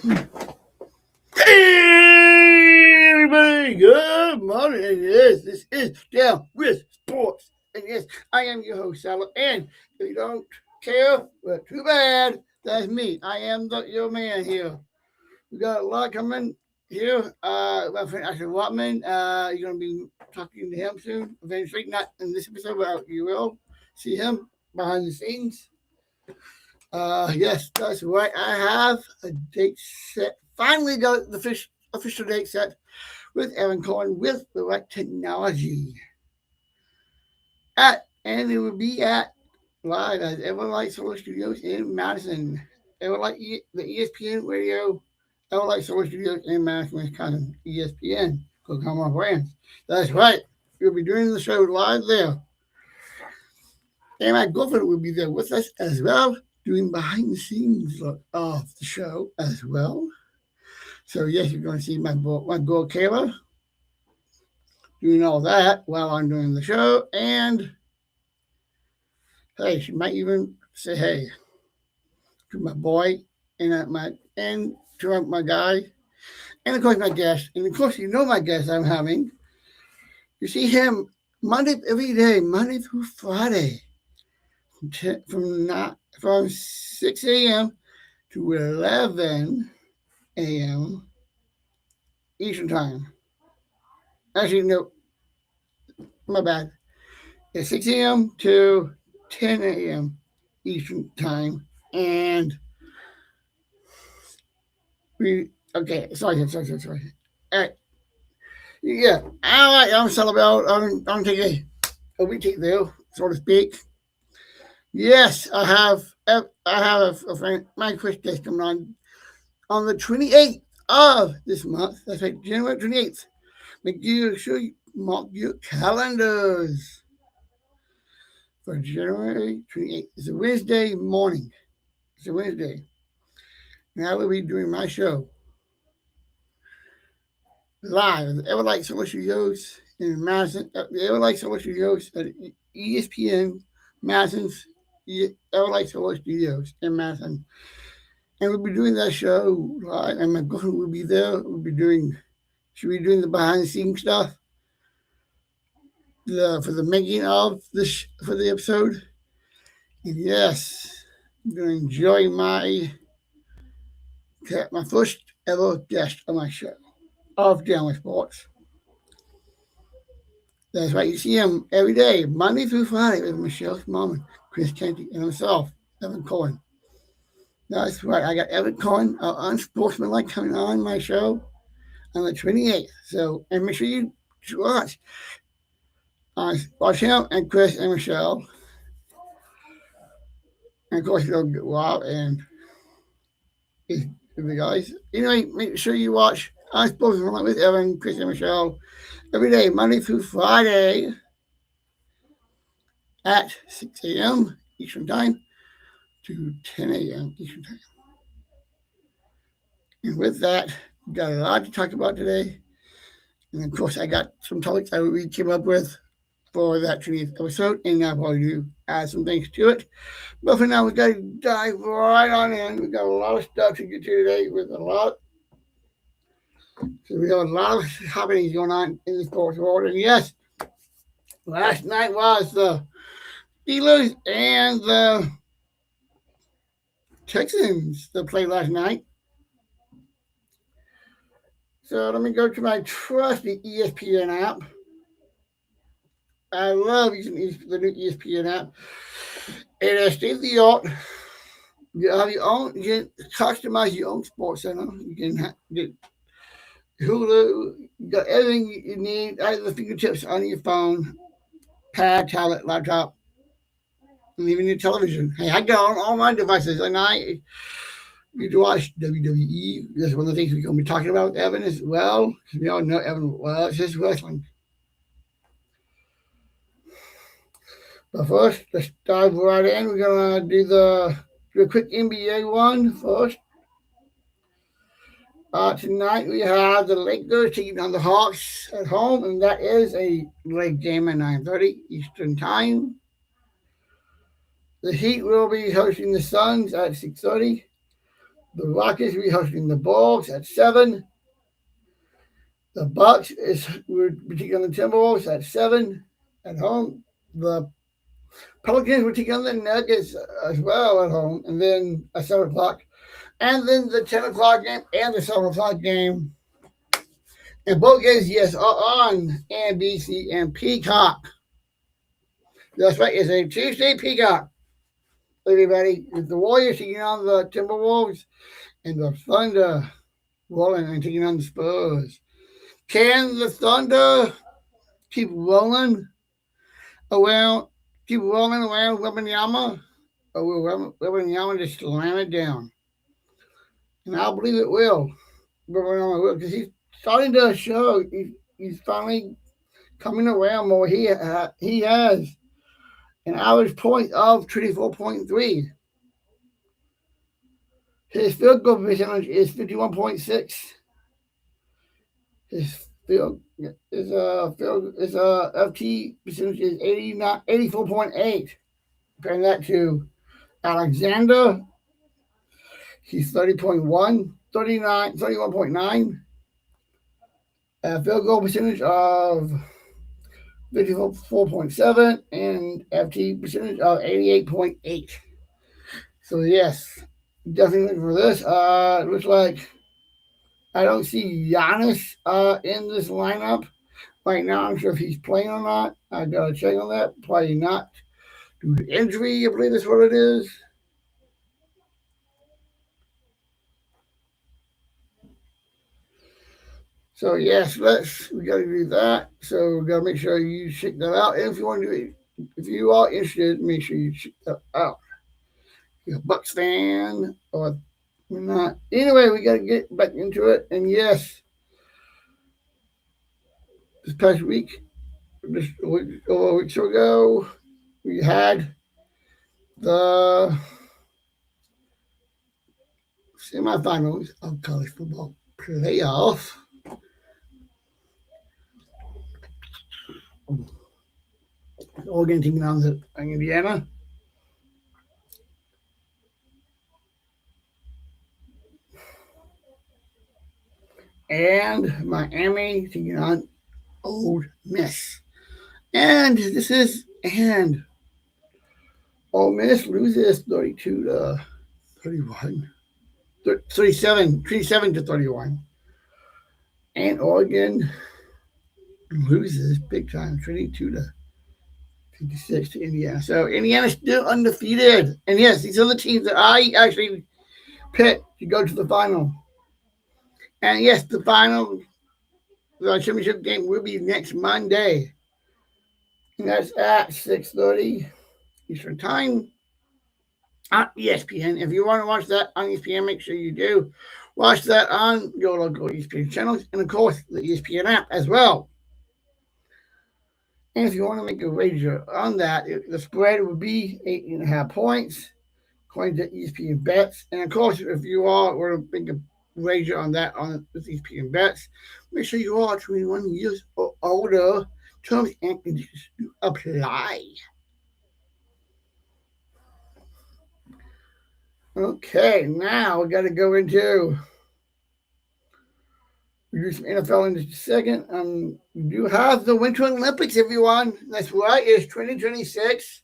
Hey, everybody, good morning. And yes, this is Down with Sports. And yes, I am your host, Salah. And if you don't care, well, too bad. That's me. I am your man here. We got a lot coming here. My friend Ashley Watman, you're going to be talking to him soon. Eventually, not in this episode, but you will see him behind the scenes. Yes, that's right. I have a date set. Finally got the official date set with Aaron Cohen with the right technology. And it will be at live at Everlight Solar Studios in Madison. The ESPN Radio, Everlight Solar Studios in Madison, Wisconsin. ESPN, Coca-Cola Brands. That's right. We'll be doing the show live there. And my girlfriend will be there with us as well, doing behind the scenes look of the show as well. So yes, you're going to see my girl Kayla doing all that while I'm doing the show, and hey, she might even say hey to my boy and to my guy, and of course my guest, and of course you know my guest I'm having. You see him every day, Monday through Friday, from 6 a.m. to 11 a.m. Eastern Time. Actually, no, my bad. It's 6 a.m. to 10 a.m. Eastern Time. And sorry. All right. Yeah, all right, I'm celebrating. I'm taking a week there, so to speak. Yes, I have a friend, my Chris guest coming on the 28th of this month. That's right, January 28th. Make sure you mark your calendars for January 28th. It's a Wednesday morning. It's a Wednesday. And I will be doing my show live at the Everlight Solar Studios in Madison. The Everlight Solar Studios at ESPN Madison's Everlight Solar Studios in Madison. And we'll be doing that show live, and my girlfriend will be there. She'll be doing the behind the scenes stuff for the making of for the episode. And yes, I'm going to enjoy my first ever guest on my show of Down with Sports. That's right, you see him every day, Monday through Friday, with Michelle Smallman, Chris Kenty, and myself, Evan Cohen. That's right, I got Evan Cohen, Unsportsmanlike, coming on my show on the 28th. So, and make sure you watch him and Chris and Michelle. And of course, you'll go out and the guys. Anyway, make sure you watch Unsportsmanlike with Evan, Chris, and Michelle every day, Monday through Friday at 6 a.m. Eastern Time to 10 a.m. Eastern Time. And with that, we got a lot to talk about today. And of course, I got some topics we came up with for that 20th episode, and I'll probably add some things to it. But for now, we got to dive right on in. We got a lot of stuff to get to today with a lot. So we have a lot of happenings going on in the sports world. And yes, last night was the Steelers and the Texans that played last night. So let me go to my trusty ESPN app. I love using the new ESPN app. It is state of the art. You have your own. You can customize your own sports center. You can get Hulu. You got everything you need at the fingertips on your phone, pad, tablet, laptop, and even your television. Hey, I got on all my devices, and I get to watch WWE. That's one of the things we're going to be talking about with Evan as well. We all know Evan loves his wrestling. But first, let's dive right in. We're going to do a quick NBA one first. Tonight we have the Lakers taking on the Hawks at home, and that is a late game at 9:30 Eastern Time. The Heat will be hosting the Suns at 6:30. The Rockets will be hosting the Bulls at 7. The Bucks we're taking on the Timberwolves at 7 at home. The Pelicans will take on the Nuggets as well at home, and then at 7 o'clock. And then the 10 o'clock game and the 7 o'clock game. And both games, yes, are on NBC and Peacock. That's right, it's a Tuesday Peacock. Everybody, it's the Warriors taking on the Timberwolves and the Thunder rolling and taking on the Spurs. Can the Thunder keep rolling around Wembanyama? Or will Wembanyama just slam it down? And I believe it will. Wembanyama will, because he's starting to show he's finally coming around more. He has an average point of 24.3. His field goal percentage is 51.6. His FT percentage is 84.8. Comparing that to Alexander, he's 31.9. Field goal percentage of 54.7 and FT percentage of 88.8. So yes, definitely for this. It looks like I don't see Giannis in this lineup right now. I'm sure if he's playing or not. I gotta check on that. Probably not due to injury. I believe that's what it is. So yes, we gotta do that. So we gotta make sure you check that out. And if you want to do it, if you are interested, make sure you check that out. If you're a Bucks fan or not. Anyway, we gotta get back into it. And yes, this past week, just a week or so ago, we had the semifinals of college football playoff. Oregon taking on Indiana. And Miami taking on Ole Miss. And Ole Miss loses 32 to 31. 37 to 31. And Oregon loses big time, 22 to 56 to Indiana. So Indiana's still undefeated. And yes, these are the teams that I actually picked to go to the final. And yes, the championship game will be next Monday. And that's at 6:30 Eastern Time on ESPN. If you want to watch that on ESPN, make sure you do watch that on your local ESPN channels and, of course, the ESPN app as well. And if you want to make a wager on that, the spread would be 8.5 points, according to ESPN Bets. And, of course, if you are going to make a wager on that with ESPN Bets, make sure you are 21 years or older. Terms and conditions apply. Okay, now we got to go into we do some NFL in just a second. We do have the Winter Olympics, everyone. That's right, it's 2026,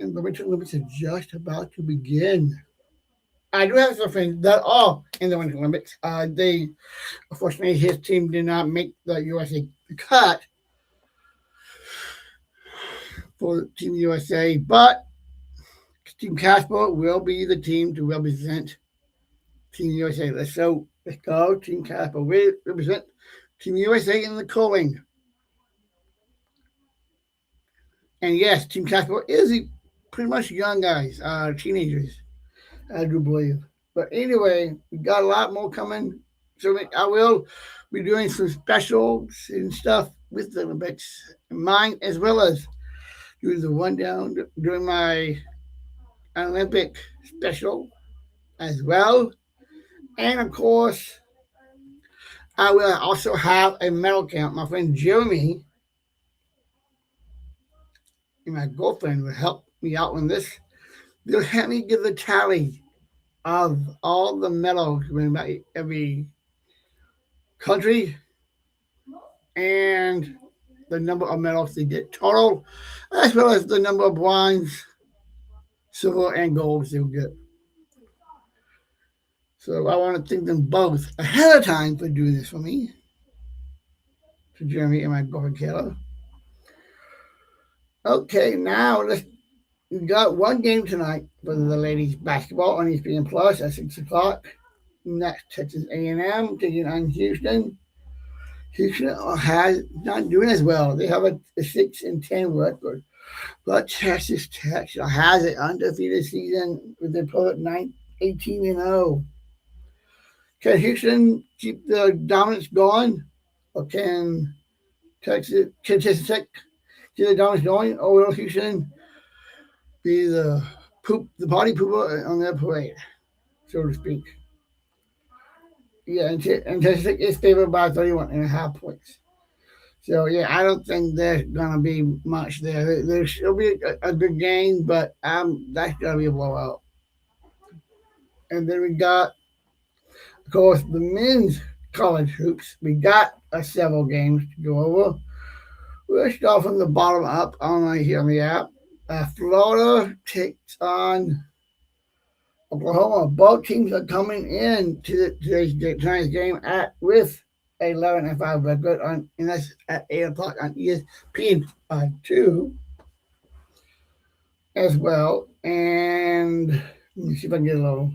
and the Winter Olympics are just about to begin. I do have some friends that are in the Winter Olympics. Unfortunately, his team did not make the USA cut for Team USA, but Team Casper will be the team to represent Team USA. Let's go. Team Casper will represent Team USA in the curling. And yes, Team Casper is pretty much young guys, teenagers, I do believe. But anyway, we got a lot more coming. So I will be doing some specials and stuff with the Olympics in mind, as well as doing the rundown during my Olympic special as well. And of course, I will also have a medal count. My friend Jeremy and my girlfriend will help me out on this. They'll help me give the tally of all the medals win by every country and the number of medals they get total, as well as the number of bronze, silver, and gold they will get. So I want to thank them both ahead of time for doing this for me, to Jeremy and my girlfriend Kayla. Okay, now we got one game tonight for the ladies basketball on ESPN Plus at 6 o'clock. And that's Texas A&M taking on Houston. Houston has not doing as well. They have a 6-10 record, but Texas Tech has an undefeated season with their pull at 18-0. Can Houston keep the dominance going, or can Texas Tech keep the dominance going, or will Houston be the party pooper on their parade, so to speak? Yeah, and Texas Tech is favored by 31.5 points. So yeah, I don't think there's gonna be much there. There'll be a good game, but that's gonna be a blowout. And then we got, of course, the men's college hoops. We got several games to go over. We'll start from the bottom up on here on the app. Florida takes on Oklahoma. Both teams are coming in to tonight's game with 11-5 record and that's at 8 o'clock on ESPN2 as well. And let me see if I can get a little.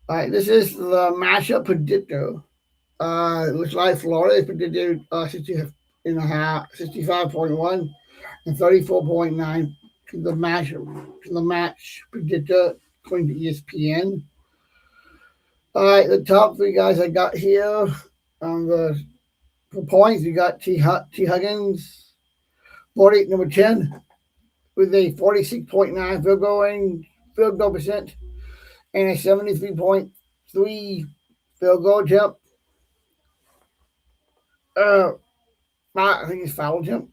All right, this is the matchup predictor. It looks like Florida is predicted 65.1 and 34.9 to the match predictor according to ESPN. All right, the top three guys I got here for points, we got T. Huggins, number 10, with a 46.9 field goal percent and a 73.3 field goal jump. I think it's foul jump.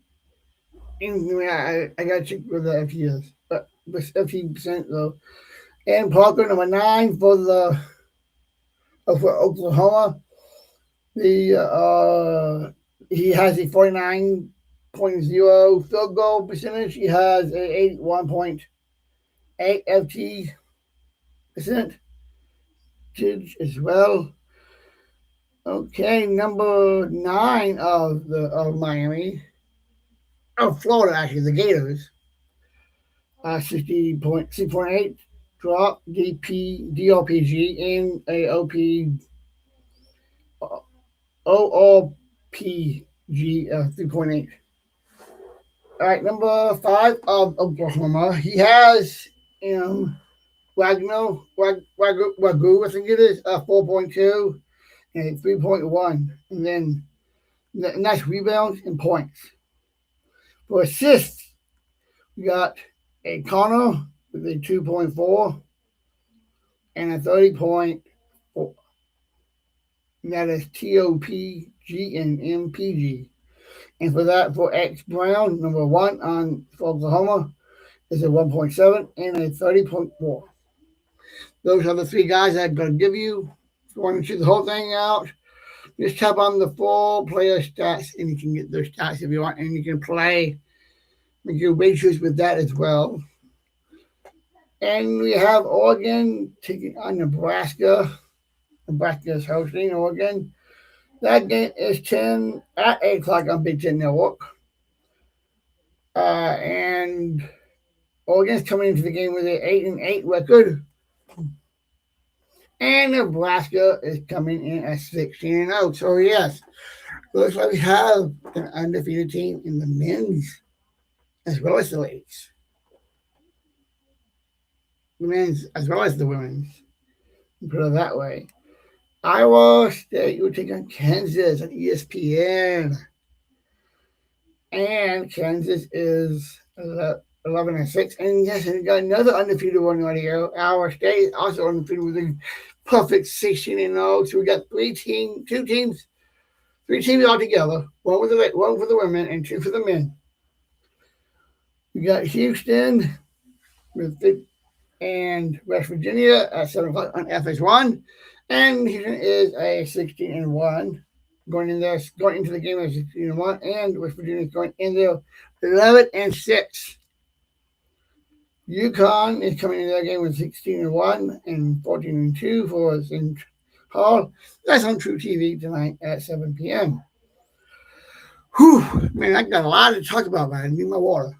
I got to check with the FTS, but 15% though. And Parker, number 9 for Oklahoma. He has a 49.0 field goal percentage. He has a 81.8 FT percentage as well. Okay, number 9 of Miami, of Florida actually, the Gators, 60.8 drop DOPG and a OOPG 3.8. All right, number 5 of Oklahoma. He has Wagyu, I think it is, 4.2 and 3.1, and then nice rebounds and points. For assists, we got a Connor with a 2.4 and a 30.4. And that is TOPG and MPG. And for X Brown, number 1 for Oklahoma, is a 1.7 and a 30.4. Those are the 3 guys I'm going to give you. If you want to check the whole thing out, just tap on the full player stats and you can get those stats if you want, and you can make your wagers with that as well. And we have Oregon taking on Nebraska. Nebraska is hosting Oregon. That game is 8 o'clock on Big Ten Network. And Oregon's coming into the game with an 8-8 record. And Nebraska is coming in at 16-0. So yes, looks like we have an undefeated team in the men's as well as the ladies. The men's as well as the women's. Put it that way. Iowa State will take on Kansas on ESPN. And Kansas is 11-6. And yes, we got another undefeated one right here. Iowa State also undefeated with a perfect 16-0. So we got three teams all together. One for the women and 2 for the men. We got Houston with and West Virginia at 7 o'clock on FS1. And Houston is a 16-1. Going into the game as 16-1, and West Virginia is going in there 11-6. UConn is coming into that game with 16-1 and 14-2 for St. Paul. That's on True TV tonight at 7 p.m. Whew, man, I got a lot to talk about, man. I need my water.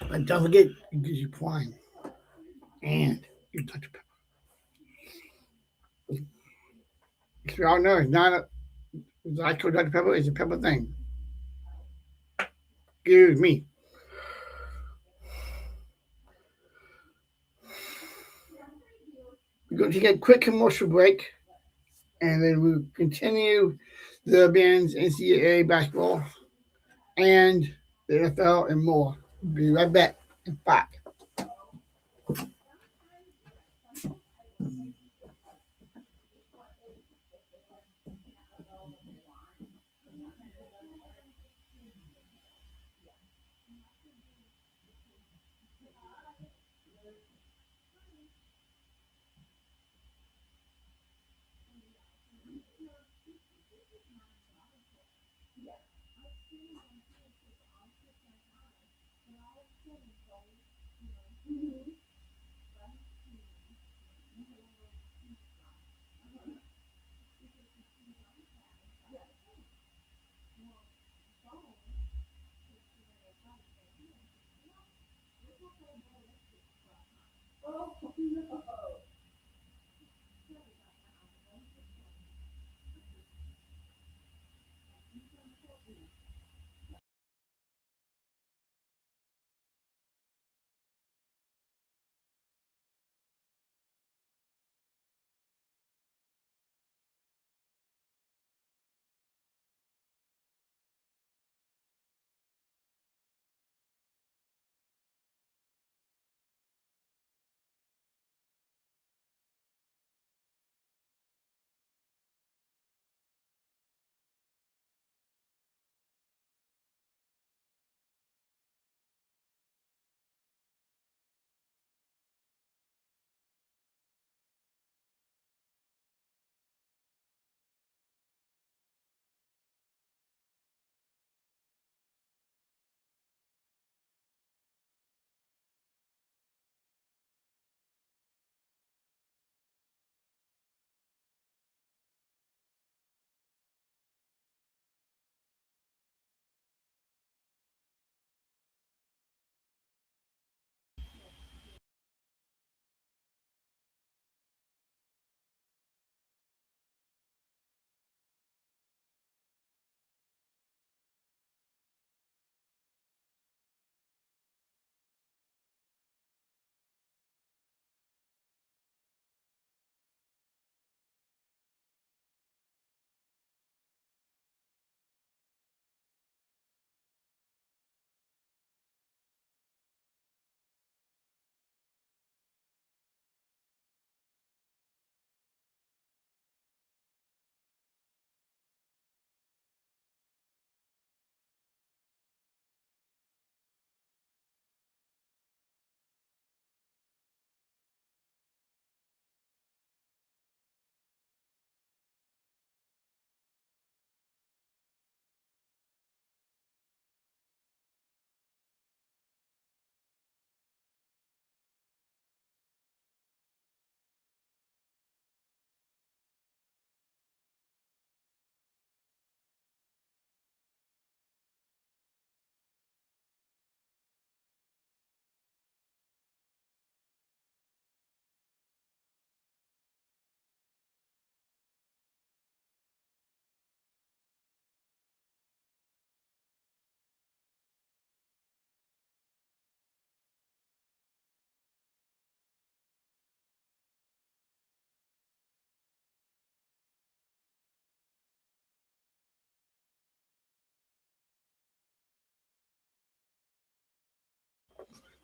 But don't forget, it gives you prime and you Dr. Pepper. If you all know, it's not a Zyco Dr. Pepper, it's a pepper thing. Excuse me. We're going to take a quick commercial break, and then we'll continue the men's NCAA basketball and the NFL and more. Be right back in 5.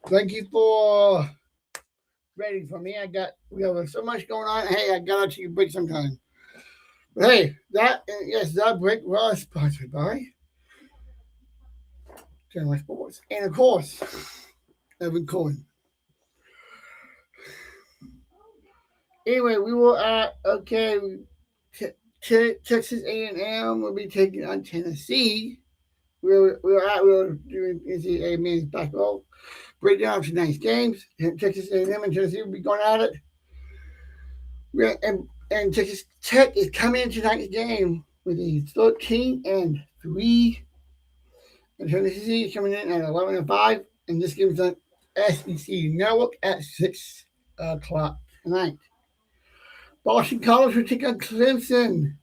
Thank you for waiting for me. We have so much going on. Hey, I gotta take a break sometime. But hey, that break was sponsored by Channel Sports. And of course, Evan Cohen. Anyway, we will Texas A&M will be taking on Tennessee. We're doing NCAA men's basketball breakdown of tonight's games. Texas A&M and Tennessee will be going at it. And Texas Tech is coming in tonight's game with a 13-3. And Tennessee is coming in at 11-5. And this game is on SEC Network at 6 o'clock tonight. Boston College will take on Clemson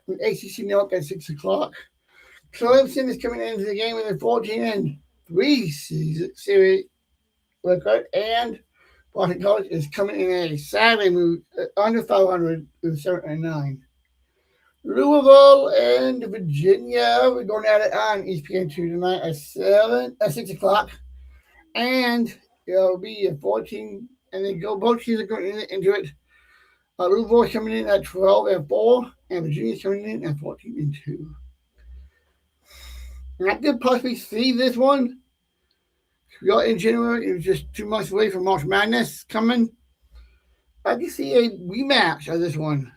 with ACC Network at 6 o'clock. Clemson is coming into the game with a 14-3 series record, and Boston College is coming in a Saturday move under 500 with 7-9. Louisville and Virginia, we're going at it on ESPN2 tonight at 6 o'clock, and it'll be a 14, and they go both teams are going into it. Louisville is coming in at 12-4, and Virginia is coming in at 14-2. And I could possibly see this one. We got in January, it was just 2 months away from March Madness coming. I can see a rematch of this one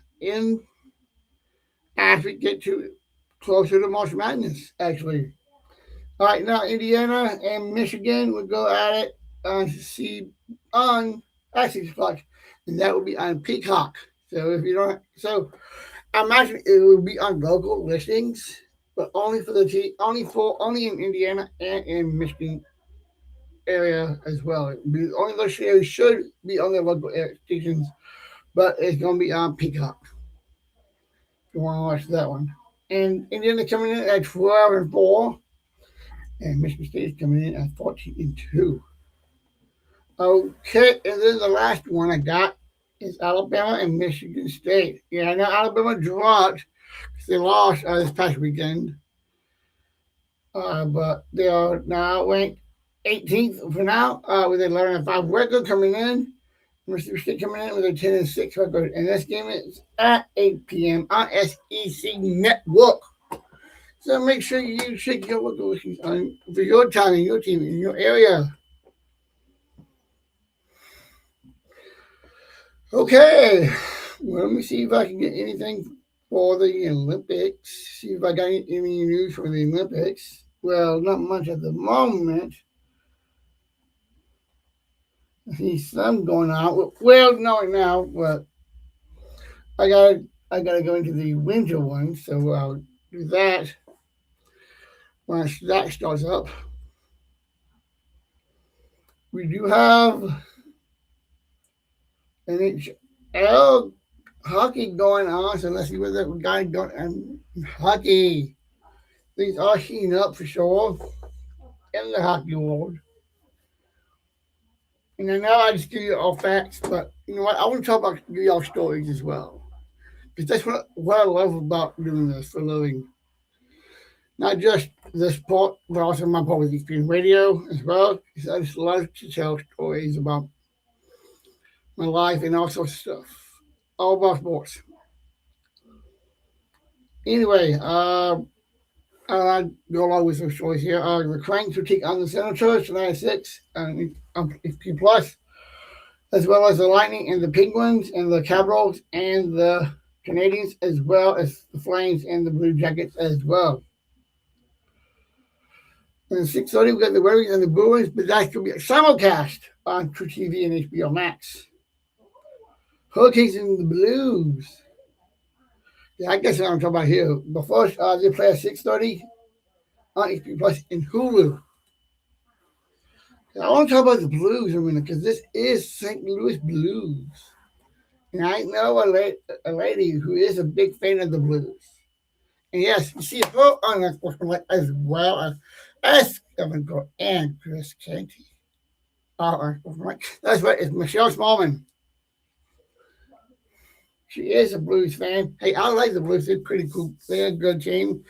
as we get closer to March Madness, actually. All right, now Indiana and Michigan will go at it at 6 o'clock, and that will be on Peacock. So if you don't, I imagine it will be on local listings, but only in Indiana and in Michigan area as well. Only those shows should be on their local stations, but it's going to be on Peacock. If you want to watch that one. And Indiana coming in at 12-4, and Michigan State is coming in at 14-2. Okay, and then the last one I got is Alabama and Michigan State. Yeah, I know Alabama dropped because they lost this past weekend, but they are now ranked 18th for now with a 11-5 record coming in. Mississippi State coming in with a 10-6 record, and this game is at 8 p.m. on SEC Network. So make sure you check your local for your time and your team in your area. Okay, well, let me see if I can get anything for the Olympics. See if I got any news for the Olympics. Well, not much at the moment. I see some going on. Well, not now, but I gotta go into the winter one, so I'll do that once that starts up. We do have NHL hockey going on, so let's see what that guy going on. Hockey. Things are heating up for sure in the hockey world. And I know I just give you all facts, but you know what? I want to talk about give y'all stories as well. Because that's what I love about doing this for a living. Not just the sport, but also my public experience radio as well. Because I just love to tell stories about my life and all sorts of stuff. All about sports. Anyway, I go along with some stories here. The Cranks will take on the Senators tonight at 6 on ESPN Plus, as well as the Lightning and the Penguins and the Capitals and the Canadians, as well as the Flames and the Blue Jackets as well. And at 6:30, we got the Red Wings and the Bruins, but that's going to be a simulcast on True TV and HBO Max. Hurricanes and the Blues. Yeah, I guess what I'm talking about here. But first, they play at 6:30 on HBO Plus and Hulu. I want to talk about the Blues a minute because this is St. Louis Blues. And I know a lady who is a big fan of the Blues. And yes, you see her on that sportsman as well as Evan Gore and Chris Canty. That's right, it's Michelle Smallman. She is a Blues fan. Hey, I like the Blues. They're pretty cool. They're a good team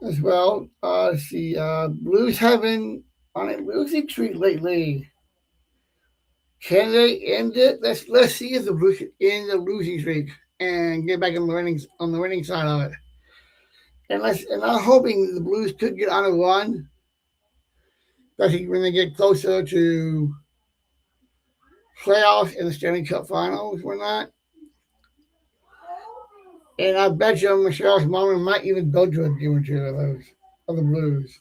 as well. Blues have been on a losing streak lately. Can they end it? Let's see if the Blues can end the losing streak and get back on the winning side of it. And I'm hoping the Blues could get on a run, especially when they get closer to playoffs and the Stanley Cup Finals. We're not. And I bet you Michelle's mom might even go to a game or two of those of the Blues.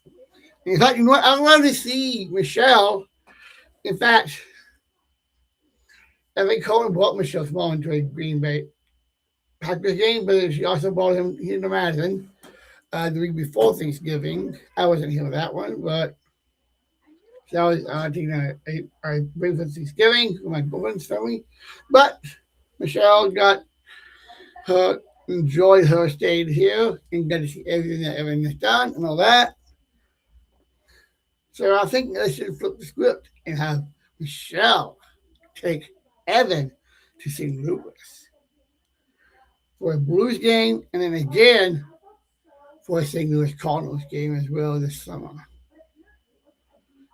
In fact, you know what? I'd love to see Michelle. In fact, Evan Cohen brought Michelle Smallman to a Green Bay Packers game, but she also brought him here to Madison the week before Thanksgiving. I wasn't here for that one, but so I was taking a break for Thanksgiving with my girlfriend's family. But Michelle got her enjoyed her stay here and got to see everything that Evan has done and all that. So I think I should flip the script and have Michelle take Evan to St. Louis for a Blues game and then again for a St. Louis Cardinals game as well this summer.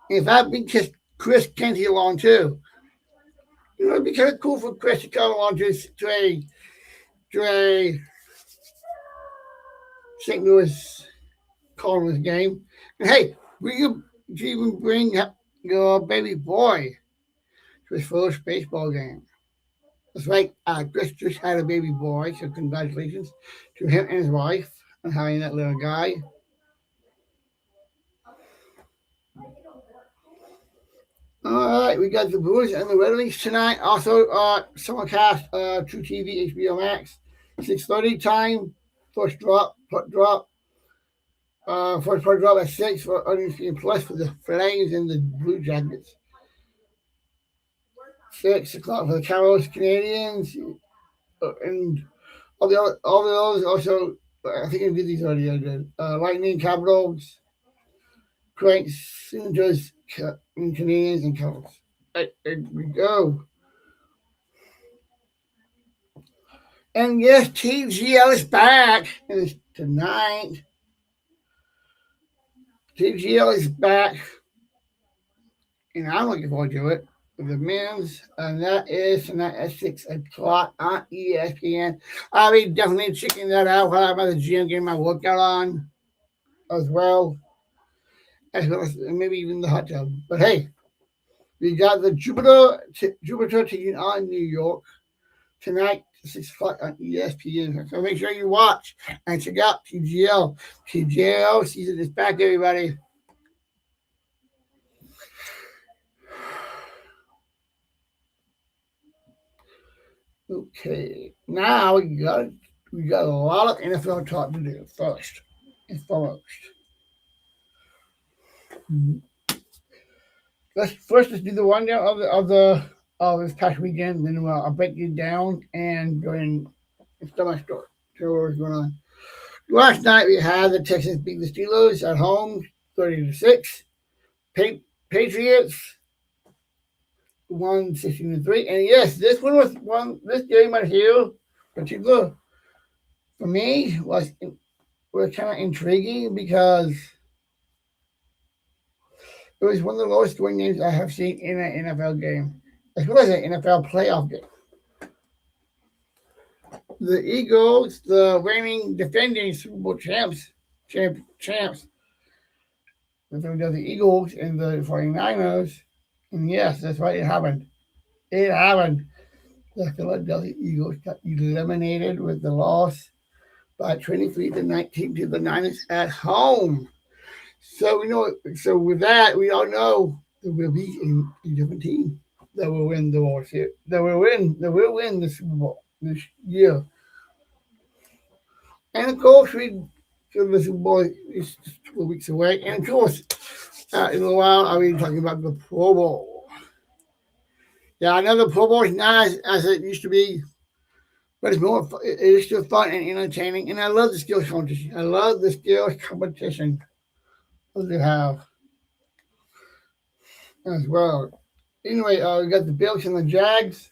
And if I bring Chris Kenty along too, you know, it'd be kind of cool for Chris to come along to a St. Louis Cardinals game. And hey, we could even bring your baby boy to his first baseball game. That's right. Chris just had a baby boy, so congratulations to him and his wife on having that little guy. All right, we got the Brewers and the Red Wings tonight. Also, simulcast True TV, HBO Max, 6:30 time. First drop. First part drop at 6 for ESPN Plus for the Flames and the Blue Jackets. 6 o'clock for the Carols, Canadians, and all the others. Also, I think I did these already. I did. Lightning, Capitals, Cranks, Senators, and Canadians, and Carols. There we go. And yes, TGL is back. And it's tonight. TGL is back. And I'm looking forward to it. For the men's, and that is tonight at 6 o'clock on ESPN. I'll be definitely checking that out while I'm at the gym getting my workout on as well as maybe even the hot tub. But hey, we got the Jupiter taking on New York tonight, 6 o'clock on ESPN. So make sure you watch and check out TGL. TGL season is back, everybody. Okay, now we got a lot of NFL talk to do first and foremost. Let's do the rundown of this past weekend, then I'll break it down and go in and tell my story. So what's going on? Last night we had the Texans beat the Steelers at home, 30-6. Patriots won 16-3, and yes, this one was one. This game right here, particular for me, was kind of intriguing because it was one of the lowest scoring games I have seen in an NFL game, as well as an NFL playoff game. The Eagles, the reigning defending Super Bowl champs, the Philadelphia Eagles and the 49ers. And yes, that's right, it happened. It happened. The Philadelphia Eagles got eliminated with the loss by 23-19 to the Niners at home. So with that, we all know there will be a different team that will win the World Series. That will win the Super Bowl this year. And of course, the Super Bowl is just 2 weeks away. And of course, in a while, I'll be talking about the Pro Bowl. Yeah, I know the Pro Bowl is not as it used to be, but it is still fun and entertaining. And I love the skills competition. I love the skills competition that they have as well. Anyway, we got the Bills and the Jags.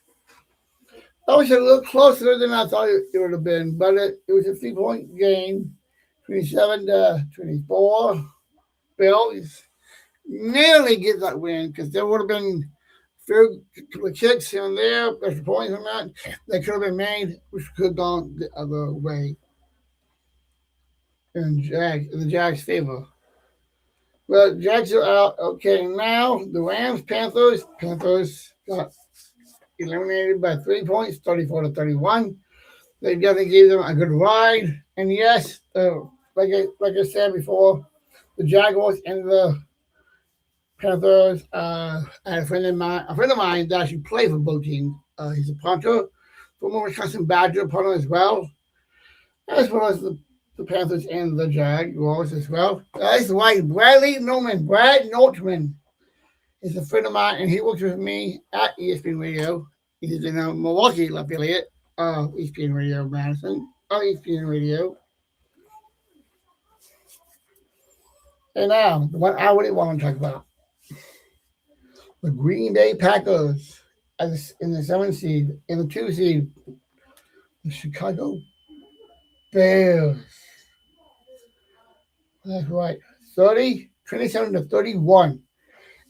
That was a little closer than I thought it would have been, but it was a 3-point game, 27-24. Bills nearly get that win because there would have been a few kicks here and there, extra points on that. They could have been made, which could have gone the other way. in the Jags' favor. Well, Jags are out. Okay, now the Rams, Panthers. Panthers got eliminated by 3 points, 34-31. They definitely gave them a good ride. And yes, like I said before, the Jaguars and the Panthers. I had a friend of mine that actually plays for both teams. He's a punter, former Wisconsin Badger punter as well as the Panthers and the Jaguars as well. That's right, Bradley Norman, Brad Nortman is a friend of mine, and he works with me at ESPN Radio. He's in a Milwaukee affiliate of ESPN Radio Madison, ESPN Radio. And now, the one I really want to talk about, the Green Bay Packers in the 7 seed, in the 2 seed, the Chicago Bears. That's right, 27-31.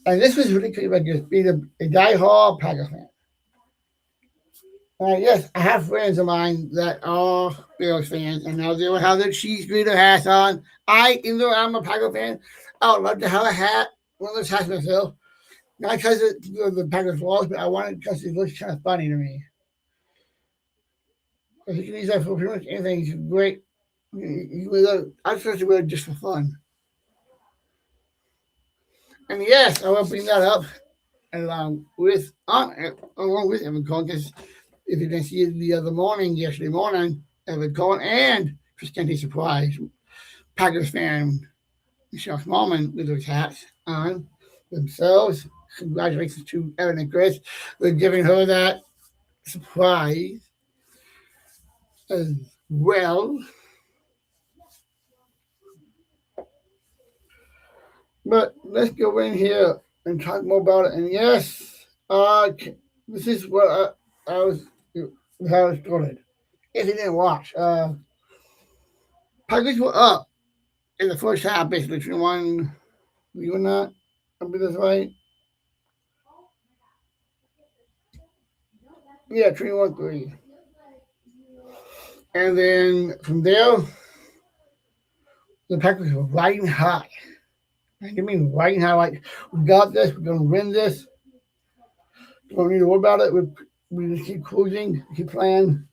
And this was ridiculous by just being a die-hard Packer fan. Yes, I have friends of mine that are Bears fans, and now they will have their cheese grater hats on. Even though I'm a Packer fan, I would love to have a hat, one of those hats myself. Not because of the Packers lost, but I want it because it looks kind of funny to me. If you can use that for pretty much anything, it's great. I just wear it just for fun. And yes, I will bring that up along with Evan Cohen, because if you didn't see it yesterday morning, Evan Cohen and Chris Kennedy surprised Packers fan Michelle Smallman with those hats on themselves. Congratulations to Evan and Chris for giving her that surprise as well. But let's go in here and talk more about it. And yes, this is what I was how it started. If you didn't watch, Packers were up in the first half, basically 3-1. You were not. I believe that's right. Yeah, 3-1-3. And then from there, the Packers were riding high. I mean, riding high, like, we got this, we're going to win this. Don't need to worry about it. We just keep cruising, keep playing.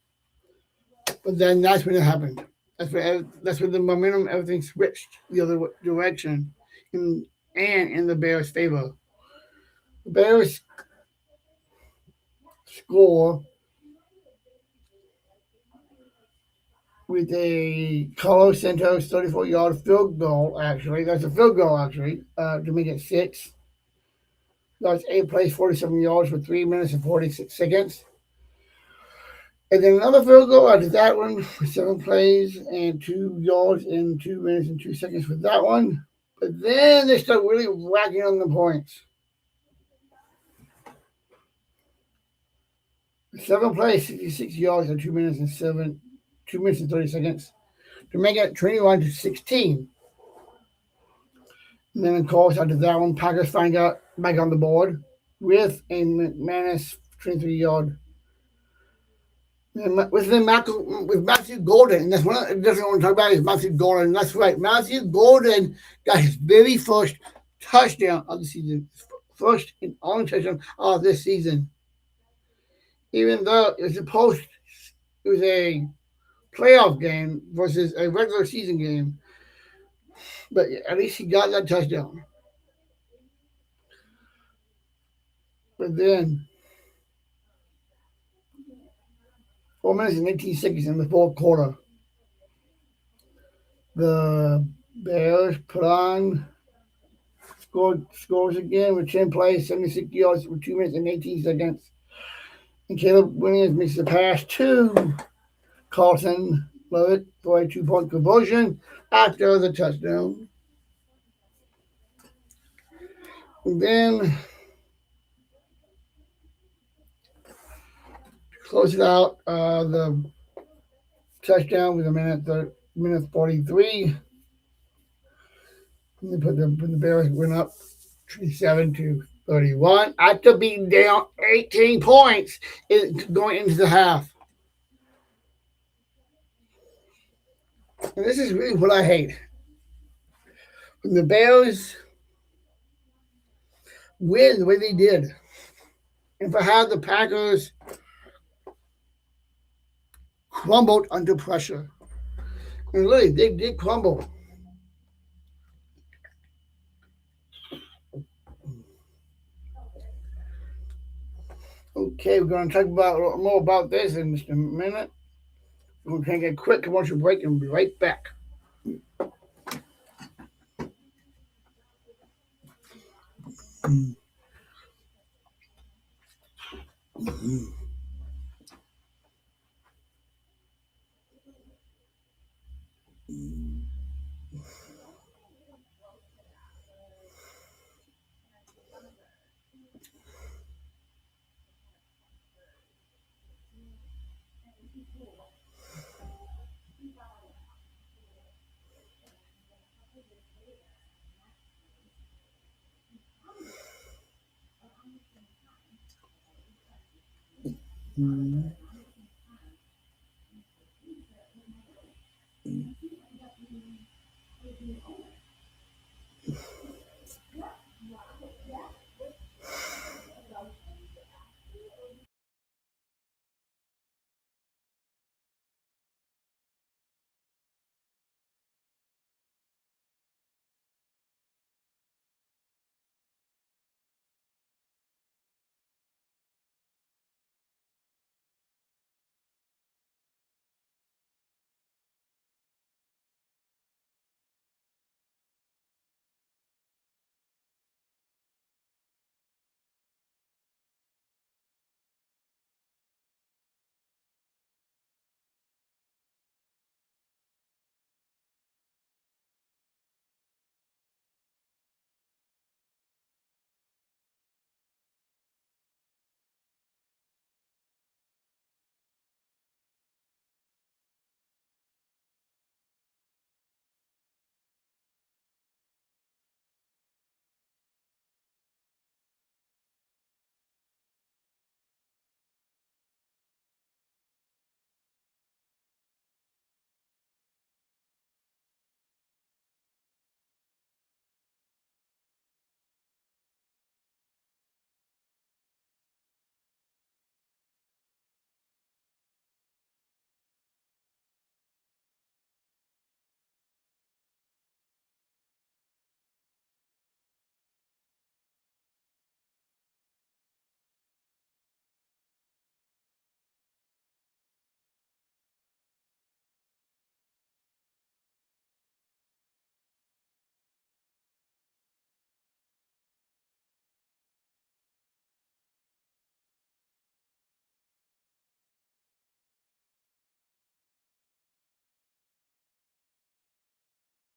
But then that's when it happened. That's when the momentum, everything switched the other direction and in the Bears' favor. The Bears score with a Carlos Santos 34-yard field goal, actually. That's a field goal, actually, to make it 6. That's 8 plays, 47 yards for 3 minutes and 46 seconds. And then another field goal after that one for 7 plays and 2 yards in 2 minutes and 2 seconds for that one. But then they start really racking on the points. 7 plays, 66 yards in 2 minutes and 30 seconds to make it 21-16. And then, of course, after that one, Packers finally got back on the board with a McManus 23-yard. With Matthew Golden, and that's one of the different I want to talk about is Matthew Golden. That's right, Matthew Golden got his very first touchdown of the season, first and only touchdown of this season. Even though it was a playoff game versus a regular season game, but at least he got that touchdown. But then 4 minutes and 18 seconds in the fourth quarter, the Bears put on scores again with 10 plays, 76 yards for 2 minutes and 18 seconds. And Caleb Williams makes the pass to Carlton Lovett for a 2-point conversion after the touchdown. And then close it out, the touchdown with a minute 43. And they the Bears went up 27-31 after being down 18 points going into the half. And this is really what I hate. When the Bears win the way they did, and for how the Packers crumbled under pressure. And really, they did crumble. Okay, we're going to talk about more about this in just a minute. We're going to take a quick commercial break and be right back.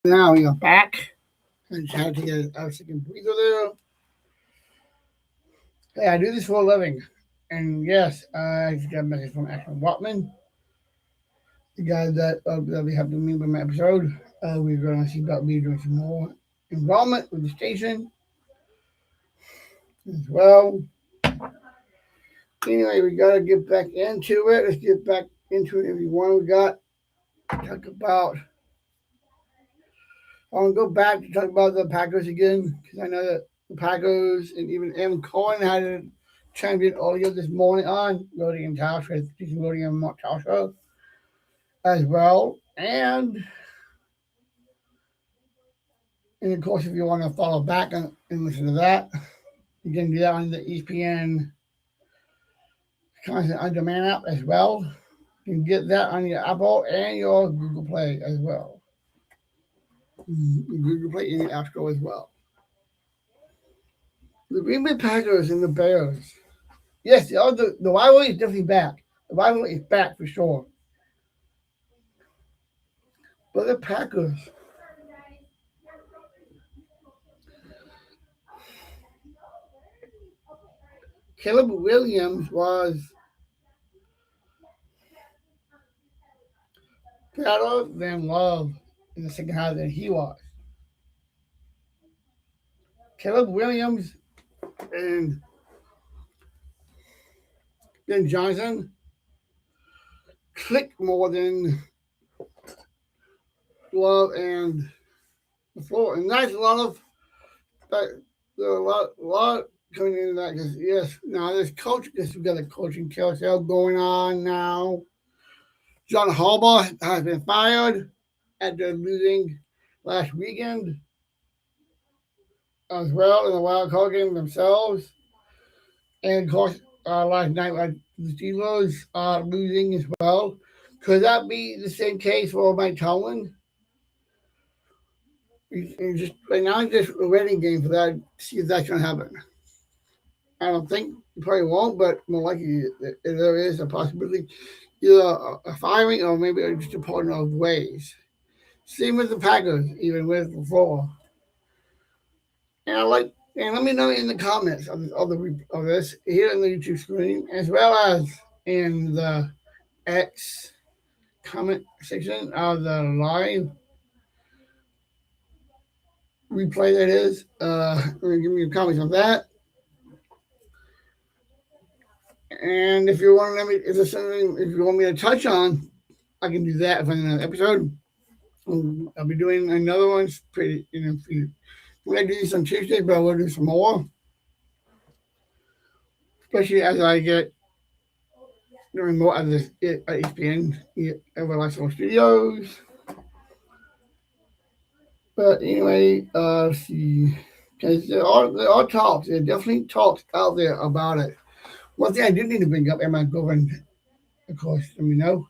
Now we are back. I just had to get a second breather there. Hey, I do this for a living. And yes, I just got a message from Ashton Watman, the guy that we have to meet with my episode. We're going to see about me doing some more involvement with the station as well. Anyway, we got to get back into it. Let's get back into it, everyone. We got to talk about. I want to go back to talk about the Packers again because I know that the Packers and even M. Cohen had a champion audio this morning on Lodi and Tasha, Lodi and Mark Tasha as well. And of course, if you want to follow back and listen to that, you can do that on the ESPN Content On Demand app as well. You can get that on your Apple and your Google Play as well. Google Play and your App Store as well. The Green Bay Packers and the Bears. Yes, the rivalry is definitely back. The rivalry is back for sure. But the Packers, Caleb Williams was better than Love in the second half than he was. Caleb Williams and Ben Johnson clicked more than love and the floor. And that's a lot of that. There are a lot coming into that because yes, now there's coaching. Because we've got a coaching carousel going on now. John Harbaugh has been fired after losing last weekend as well in the wild card game themselves. And of course, last night, the Steelers are losing as well. Could that be the same case for Mike Tomlin? Just right now, just a waiting game for that. See if that's going to happen. I don't think it probably won't, but more likely there is a possibility, either a firing or maybe just a partner of ways. Same with the Packers, even with before. And and let me know in the comments of this here in the YouTube screen, as well as in the X comment section of the live replay. That is, give me your comments on that. And if you want to let me, if there's something, if you want me to touch on, I can do that if I'm in an episode. I'll be doing another one. Pretty, we're gonna do this on Tuesday, but I will do some more, especially as I get doing more of this at ESPN Everlasting Studios. But anyway, let's see, because there are talks. There are definitely talks out there about it. One thing I do need to bring up, and my girlfriend, of course, let me know.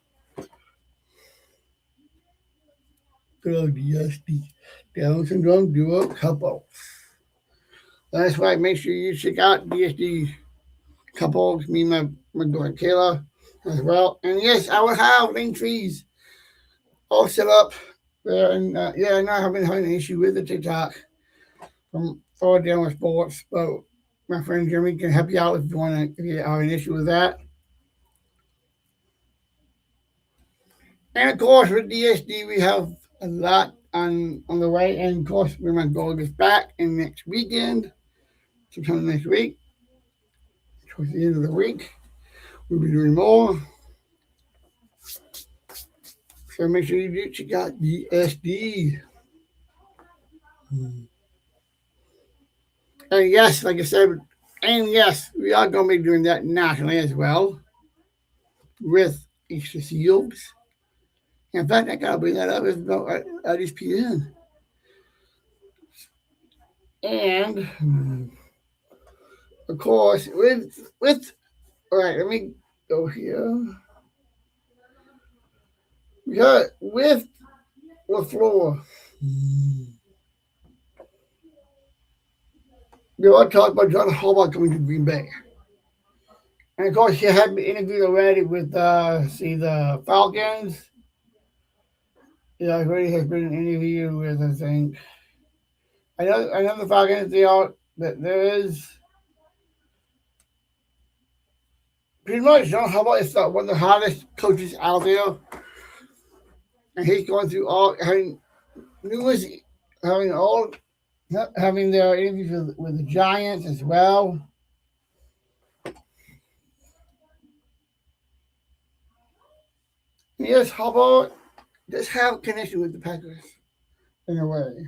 Good old DSD, Down Syndrome Duo Couple. That's why make sure you check out DSD Couples, me and my girlfriend Kayla as well. And yes, I will have link trees all set up there. And yeah, I know I've been having an issue with the TikTok from Far Down with Sports, but my friend Jeremy can help you out if you want to, if you have an issue with that. And of course, with DSD, we have a lot on the way. And of course, when my dog is back in next weekend, sometime next week, towards the end of the week, we'll be doing more. So make sure you do check out DSD. And yes, like I said, and yes, we are going to be doing that nationally as well with Extra Seals. In fact, I got to bring that up at ESPN. And of course, with all right, let me go here. We got with LaFleur. We all talked about John Harbaugh coming to Green Bay. And of course, he had been interviewed already with the Falcons. Yeah, already has been interviewed with, I think. I know the Falcons. There is pretty much John Harbaugh is one of the hottest coaches out there, and he's going through having their interviews with the Giants as well. Yes, Harbaugh does have a connection with the Packers in a way.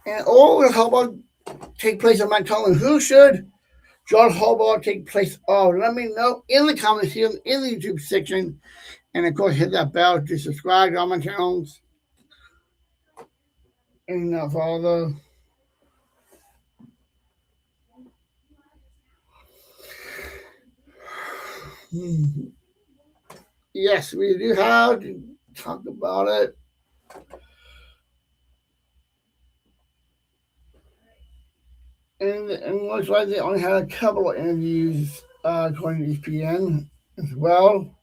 And all will Harbaugh take place on Mike Tomlin? Who should John Harbaugh take place of? Let me know in the comments here in the YouTube section. And of course, hit that bell to subscribe to all my channels. And follow Yes, we do have to talk about it. And looks like they only had a couple of interviews according to ESPN as well.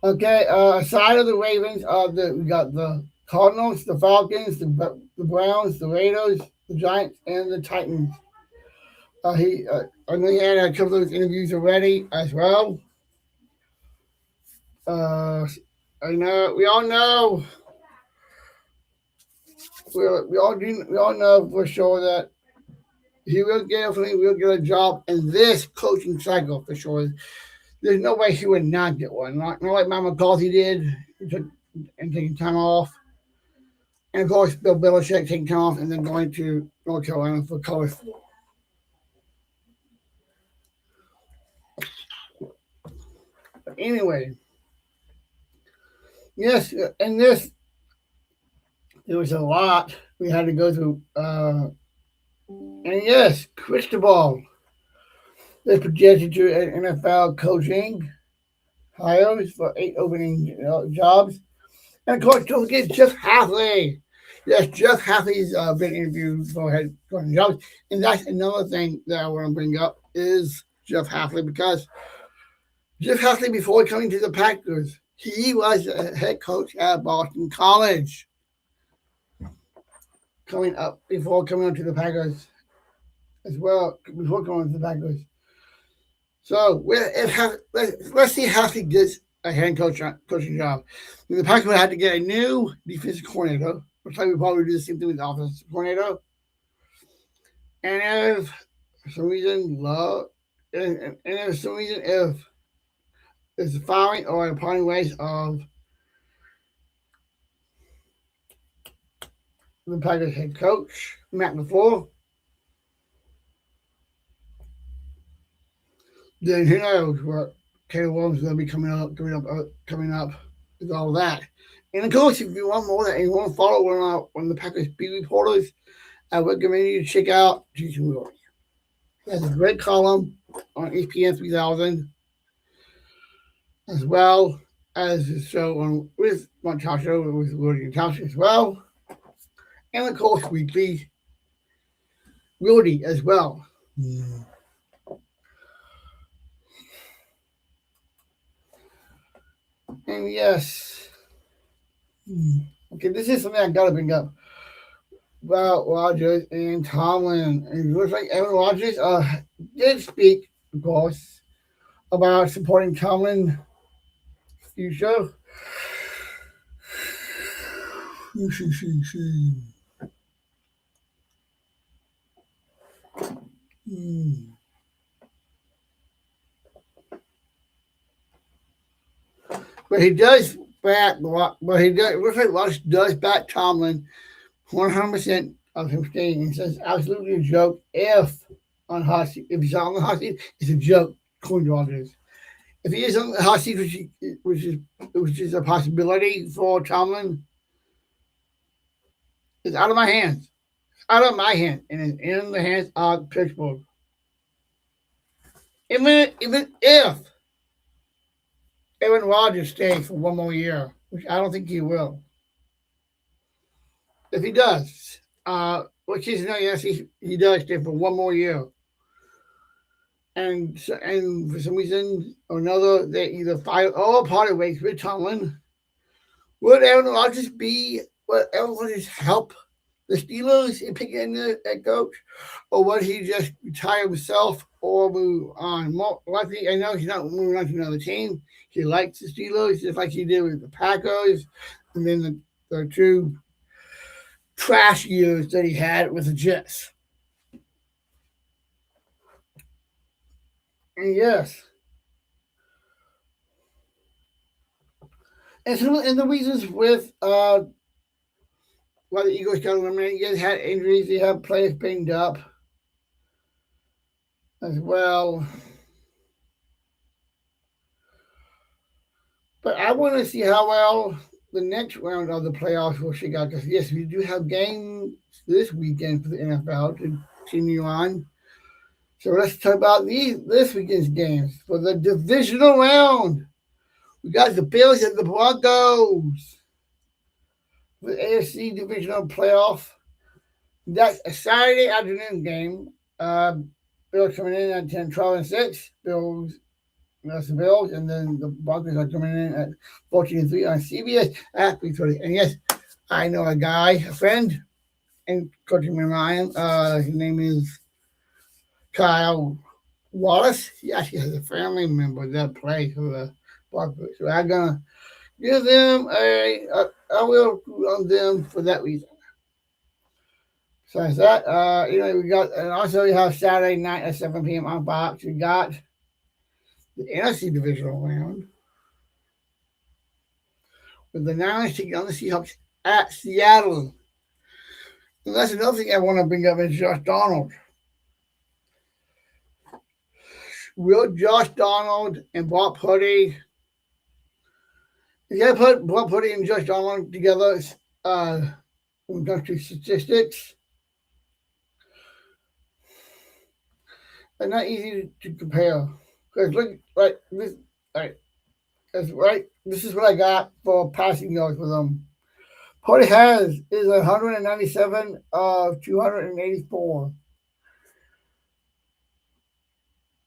Okay, aside of the Ravens, we got the Cardinals, the Falcons, the Browns, the Raiders, the Giants, and the Titans. I know he had a couple of those interviews already as well. I know we all know for sure that he will definitely get a job in this coaching cycle for sure. there's no way he would not get one. Not like Mike McCarthy did, and taking time off. And of course, Bill Belichick taking time off and then going to North Carolina for college football. But anyway, yes, and this, there was a lot we had to go through. And yes, Cristobal is projected to NFL coaching hires for 8 opening jobs. And of course, don't forget Jeff Hafley. Yes, Jeff Hafley's been interviewed for head coaching jobs. And that's another thing that I want to bring up is Jeff Hafley, because Jeff Hafley, before coming to the Packers, he was a head coach at Boston College. Before coming up to the Packers as well, before coming to the Packers. So let's see how he gets a head coaching job. The Packers would have to get a new defensive coordinator. Looks like we probably do the same thing with the offensive coordinator. And if for some reason if it's the firing or a parting ways of the Packers head coach, Matt LaFleur, then who knows what Caleb Williams is going to be coming up with all that. And of course, if you want more and you want to follow one of the Packers beat reporters, I recommend you to check out Jason Williams. He has a great column on ESPN 3000, as well as his show with Montasio with Willie and Tasha as well. And of course, weekly Willie as well. And yes, okay, this is something I gotta bring up about Rodgers and Tomlin. And it looks like Aaron Rodgers did speak, of course, about supporting Tomlin's future. But he does back. But he does. It looks like Rodgers does back Tomlin 100% of him staying. He says absolutely a joke if he's on the hot seat, it's a joke. According to Rodgers, if he is on the hot seat, which is a possibility for Tomlin, it's out of my hands. It's out of my hands, and it's in the hands of Pittsburgh. Even if Aaron Rodgers stays for one more year, which I don't think he will. If he does, which is no, yes, he does stay for one more year, and for some reason or another, they either fire or party ways with Tomlin. Would Aaron Rodgers help the Steelers in picking the head coach, or would he just retire himself or move on? More likely, I know he's not moving on to another team. He likes the Steelers just like he did with the Packers, and then the 2 trash years that he had with the Jets. And yes. And the reasons with why the Eagles got eliminated, you guys had injuries, you have players banged up as well. But I want to see how well the next round of the playoffs will shake out. Because yes, we do have games this weekend for the NFL to continue on. So let's talk about this weekend's games for the divisional round. We got the Bills and the Broncos. The AFC divisional playoff. That's a Saturday afternoon game. Bills coming in at 10, 12, and 6. That's the Bills, and then the Broncos are coming in at 14-3 on CBS at 3:30. And yes, I know a friend, and coaching me Ryan. His name is Kyle Wallace. He actually has a family member that plays for the Broncos. So I'm gonna give them I will on them for that reason. Besides that, we got, and also we have Saturday night at 7 p.m. on Fox. We got the NFC divisional round, with the Niners taking on the Seahawks at Seattle. And that's another thing I want to bring up is Josh Donald. Will Josh Donald and Brock Purdy, you got to put Brock Purdy and Josh Donald together when it comes to statistics. They're not easy to compare. Because look, right, this, right, that's right. This is what I got for passing yards with them. Purdy is 197 of 284.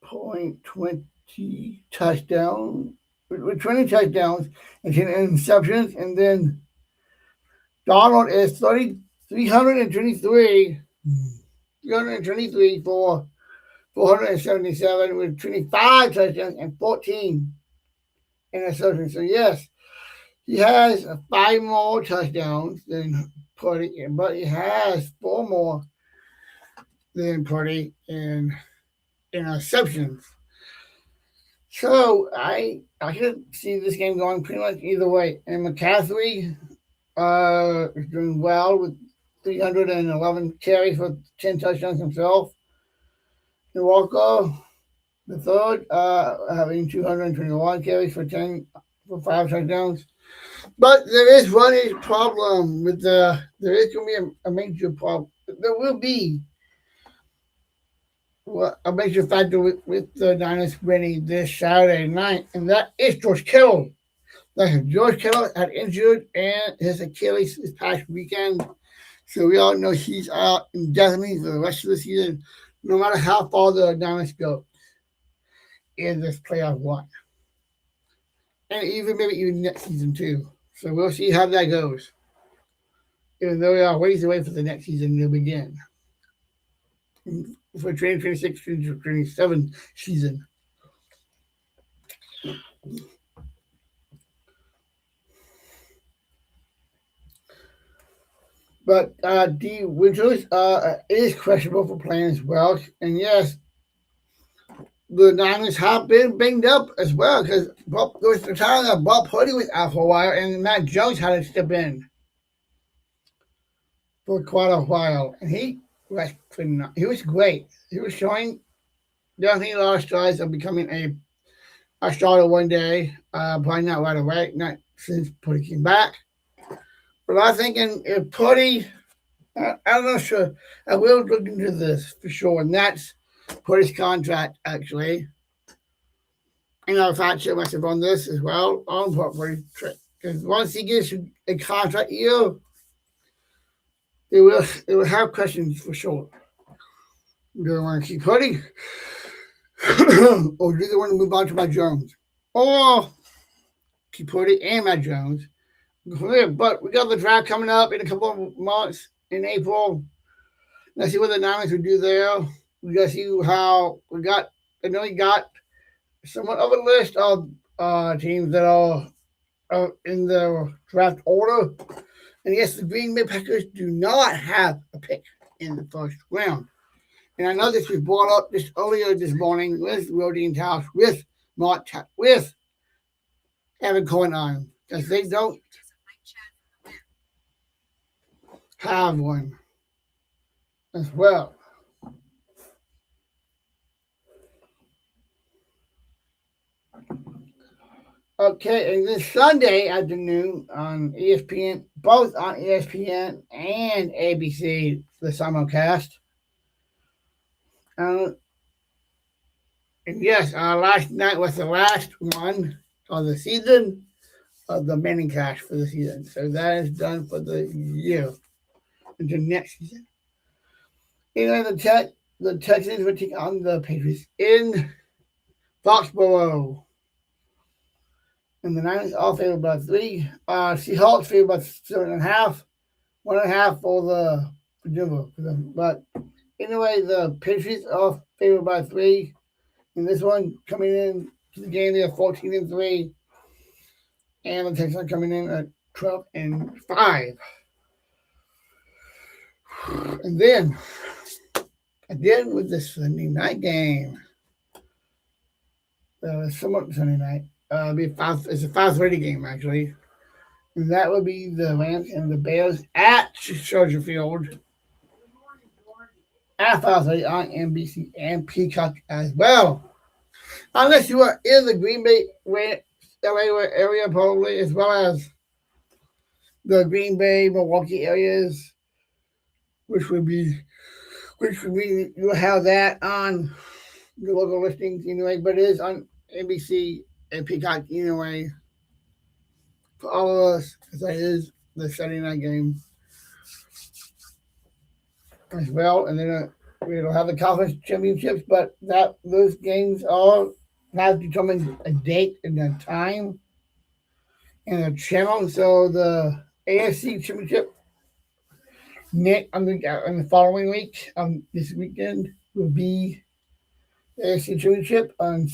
0.20 touchdowns, with 20 touchdowns and 10 interceptions. And then Donald is 323 for 477 with 25 touchdowns and 14 interceptions. So yes, he has 5 more touchdowns than Purdy, but he has 4 more than Purdy in interceptions. So I could see this game going pretty much either way. And McCaffrey is doing well with 311 carries for 10 touchdowns himself. And Walker, the third, having 221 carries for 5 touchdowns. But there is one problem with there is going to be a major problem. There will be a major factor with the Niners winning this Saturday night, and that is George Kittle. Like George Kittle had injured and his Achilles this past weekend, so we all know he's out indefinitely for the rest of the season, no matter how far the Niners go in this playoff run, and even next season too. So we'll see how that goes. Even though we are ways away for the next season to begin. For 2026-2027 season. But D. Winters is questionable for playing as well. And yes, the Niners have been banged up as well because there was the time that Brock Purdy was out for a while and Matt Jones had to step in for quite a while. And he was great. He was showing definitely a lot of strides of becoming a starter one day. Probably not right away, not since Purdy came back. But I'm thinking if Purdy, I'm not sure. I will look into this for sure, and that's Purdy's contract actually. And I'll fact check myself on this as well on Purdy's trip because once he gets a contract year, they will have questions for sure. Do they want to keep Purdy? Or do they want to move on to Matt Jones? Or keep Purdy and Matt Jones? But we got the draft coming up in a couple of months in April. Let's see what the Niners will do there. We got to see how we got. I know we got somewhat of a list of teams that are in the draft order. And yes, the Green Bay Packers do not have a pick in the first round. And I know this was brought up just earlier this morning with Rodine House, with with Evan Cohen on, because they don't have one as well. Okay, and this Sunday afternoon on ESPN, both on ESPN and ABC, the simulcast. And yes, last night was the last one of the season of the Manning Cash for the season. So that is done for the year until next season. And the Texans will take on the Patriots in Foxborough. And the Niners are favored by 3. Seahawks favored by 7.5. 1.5 for Denver. But anyway, the Patriots are favored by 3. And this one coming in to the game, they're 14-3. And the Texans are coming in at 12-5. And then, again with the Sunday night game, somewhat Sunday night. It's a 5:30 game actually, and that would be the Rams and the Bears at Soldier Field at 5:30 on NBC and Peacock as well. Unless you are in the Green Bay area, probably, as well as the Green Bay, Milwaukee areas, which would be, you'll have that on the local listings anyway, but it is on NBC and Peacock anyway for all of us, because that is the Saturday night game as well. And then we'll have the conference championships, but those games all have determined a date and a time and a channel. So the AFC championship on the following week, this weekend, will be the AFC championship on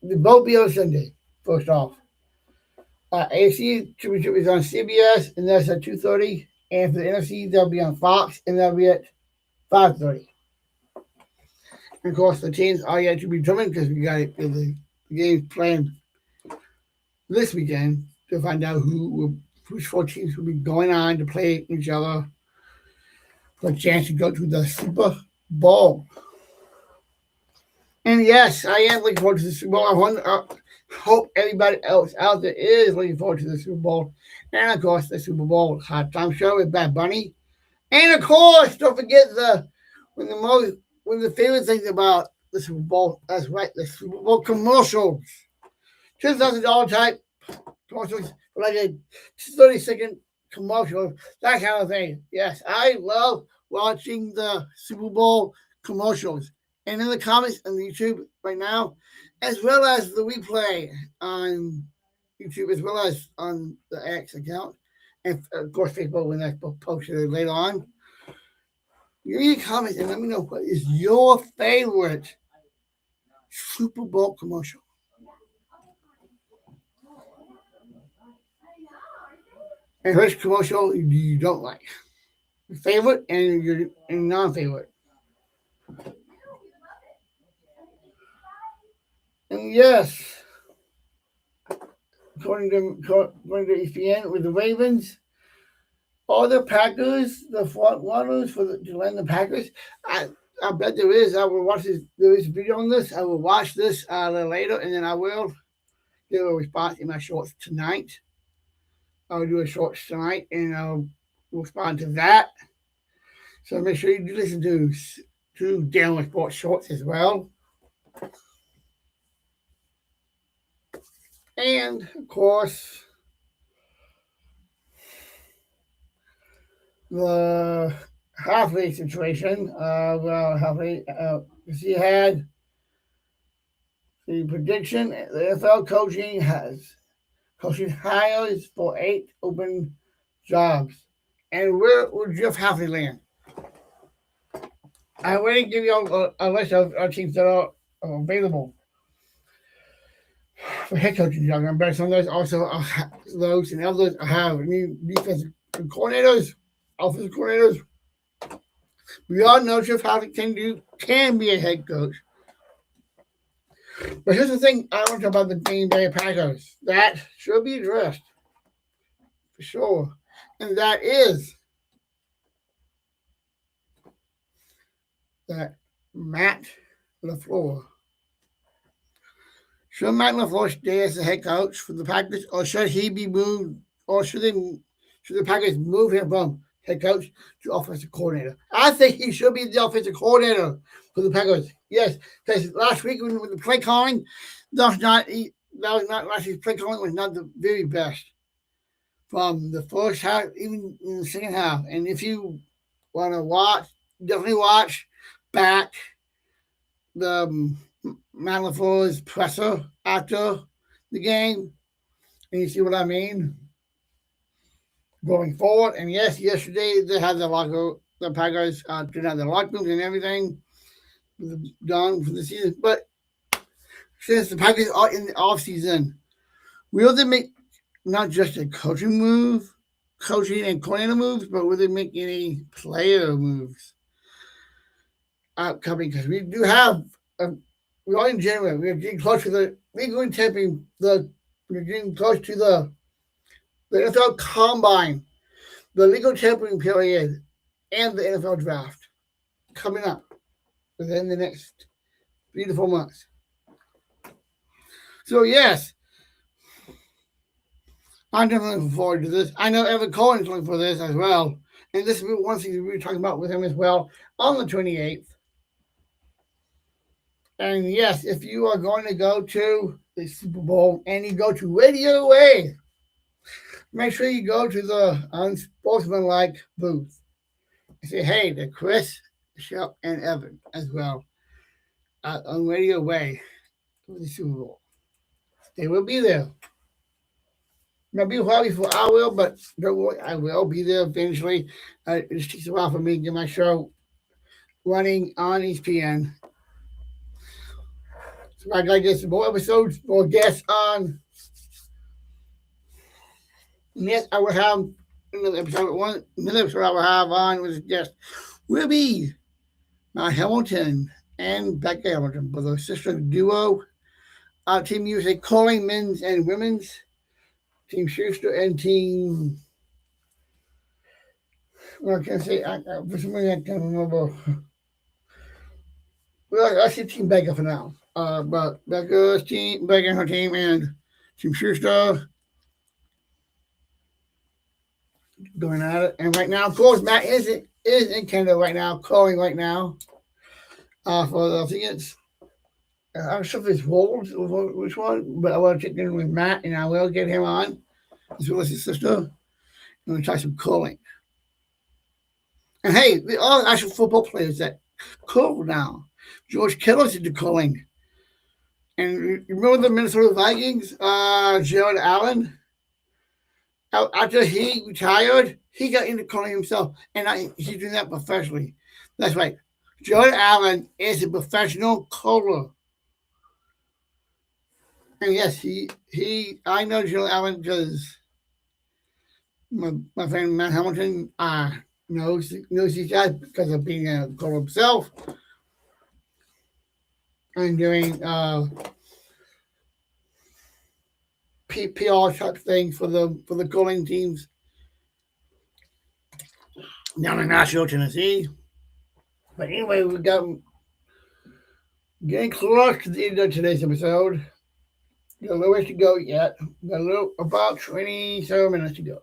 the both be on Sunday. First off, AFC championship is on CBS, and that's at 2:30. And for the NFC, they'll be on Fox, and they'll be at 5:30. And of course, the teams are yet to be determined because we got the games planned this weekend to find out which 4 teams will be going on to play each other for a chance to go to the Super Bowl. And yes, I am looking forward to the Super Bowl. I hope everybody else out there is looking forward to the Super Bowl. And of course, the Super Bowl halftime show with Bad Bunny. And of course, don't forget one of the favorite things about the Super Bowl. That's right, the Super Bowl commercials. $2,000 type commercials, like a 30-second commercial, that kind of thing. Yes, I love watching the Super Bowl commercials. And in the comments on YouTube right now, as well as the replay on YouTube, as well as on the X account, and of course Facebook when that's posted later on. Give me a comment and let me know what is your favorite Super Bowl commercial. And which commercial you don't like? Your favorite and your non-favorite. And yes, according to ESPN, with the Ravens, all the Packers, the front runners to land the Packers, I bet there is. I will watch this. There is a video on this. I will watch this a little later, and then I will give a response in my shorts tonight. I'll do a shorts tonight, and I'll respond to that. So make sure you listen to Download Sports Shorts as well. And of course, the halfway situation. He had the prediction. The NFL coaching hires for 8 open jobs. And where would Jeff Hafley land? I want to give you a list of teams that are available for head coaching jobs. But some of those also those and others have new defensive coordinators, offensive coordinators. We all know Jeff Hafley can be a head coach. But here's the thing I want to talk about the Green Bay Packers. That should be addressed. For sure. And that is that Matt LaFleur. Should Matt LaFleur stay as the head coach for the Packers, or should he be moved, or should the Packers move him from head coach to offensive coordinator? I think he should be the offensive coordinator for the Packers. Yes, because last week when the play calling, last week's play calling was not the very best from the first half, even in the second half. And if you want to definitely watch back the Matt LaFleur's presser after the game, and you see what I mean going forward. And yes, yesterday they had the Packers did have the locker rooms and everything done for the season. But since the Packers are in the off season, will they make not just a coaching and coordinator moves, but will they make any player moves upcoming? Because we do have. We are in January. We're getting close to legal tapping the we're getting close to the NFL Combine, the legal tampering period, and the NFL Draft coming up within the next 3 to 4 months. So yes, I'm definitely looking forward to this. I know Evan Cohen's looking for this as well, and this is one thing we were talking about with him as well on the 28th. And yes, if you are going to go to the Super Bowl and you go to Radio Way, make sure you go to the unsportsmanlike booth and say hey to Chris, Michelle, and Evan as well on Radio Way for the Super Bowl. They will be there. Maybe probably before I will, but don't worry, I will be there eventually. It just takes a while for me to get my show running on ESPN. So I gotta get some more episodes, more guests on. Yes, I will have another episode. Another episode I will have on with a guest will be Matt Hamilton and Becca Hamilton, for the sister duo. Team USA calling men's and women's. Team Schuster and Team. Well, I can't say. For some reason, I can't remember. Well, I see Team Becca for now. But Becca and her team, and Team Schuster going at it. And right now, of course, Matt is in Canada right now, calling right now. For I think it's. I'm not sure if it's Wolves or which one, but I want to check in with Matt, and I will get him on as well as his sister. And we'll try some calling. And hey, the other actual football players that call now. George Kittle's into calling. And you remember the Minnesota Vikings? Jared Allen? After he retired, he got into calling himself. And he's doing that professionally. That's right. Jared Allen is a professional caller. And yes, I know Jared Allen because my friend Matt Hamilton knows these guys because of being a caller himself and doing PR type things for the calling teams down in Nashville, Tennessee. But anyway, we got getting close to the end of today's episode. Got a little ways to go yet. Got about 27 minutes to go.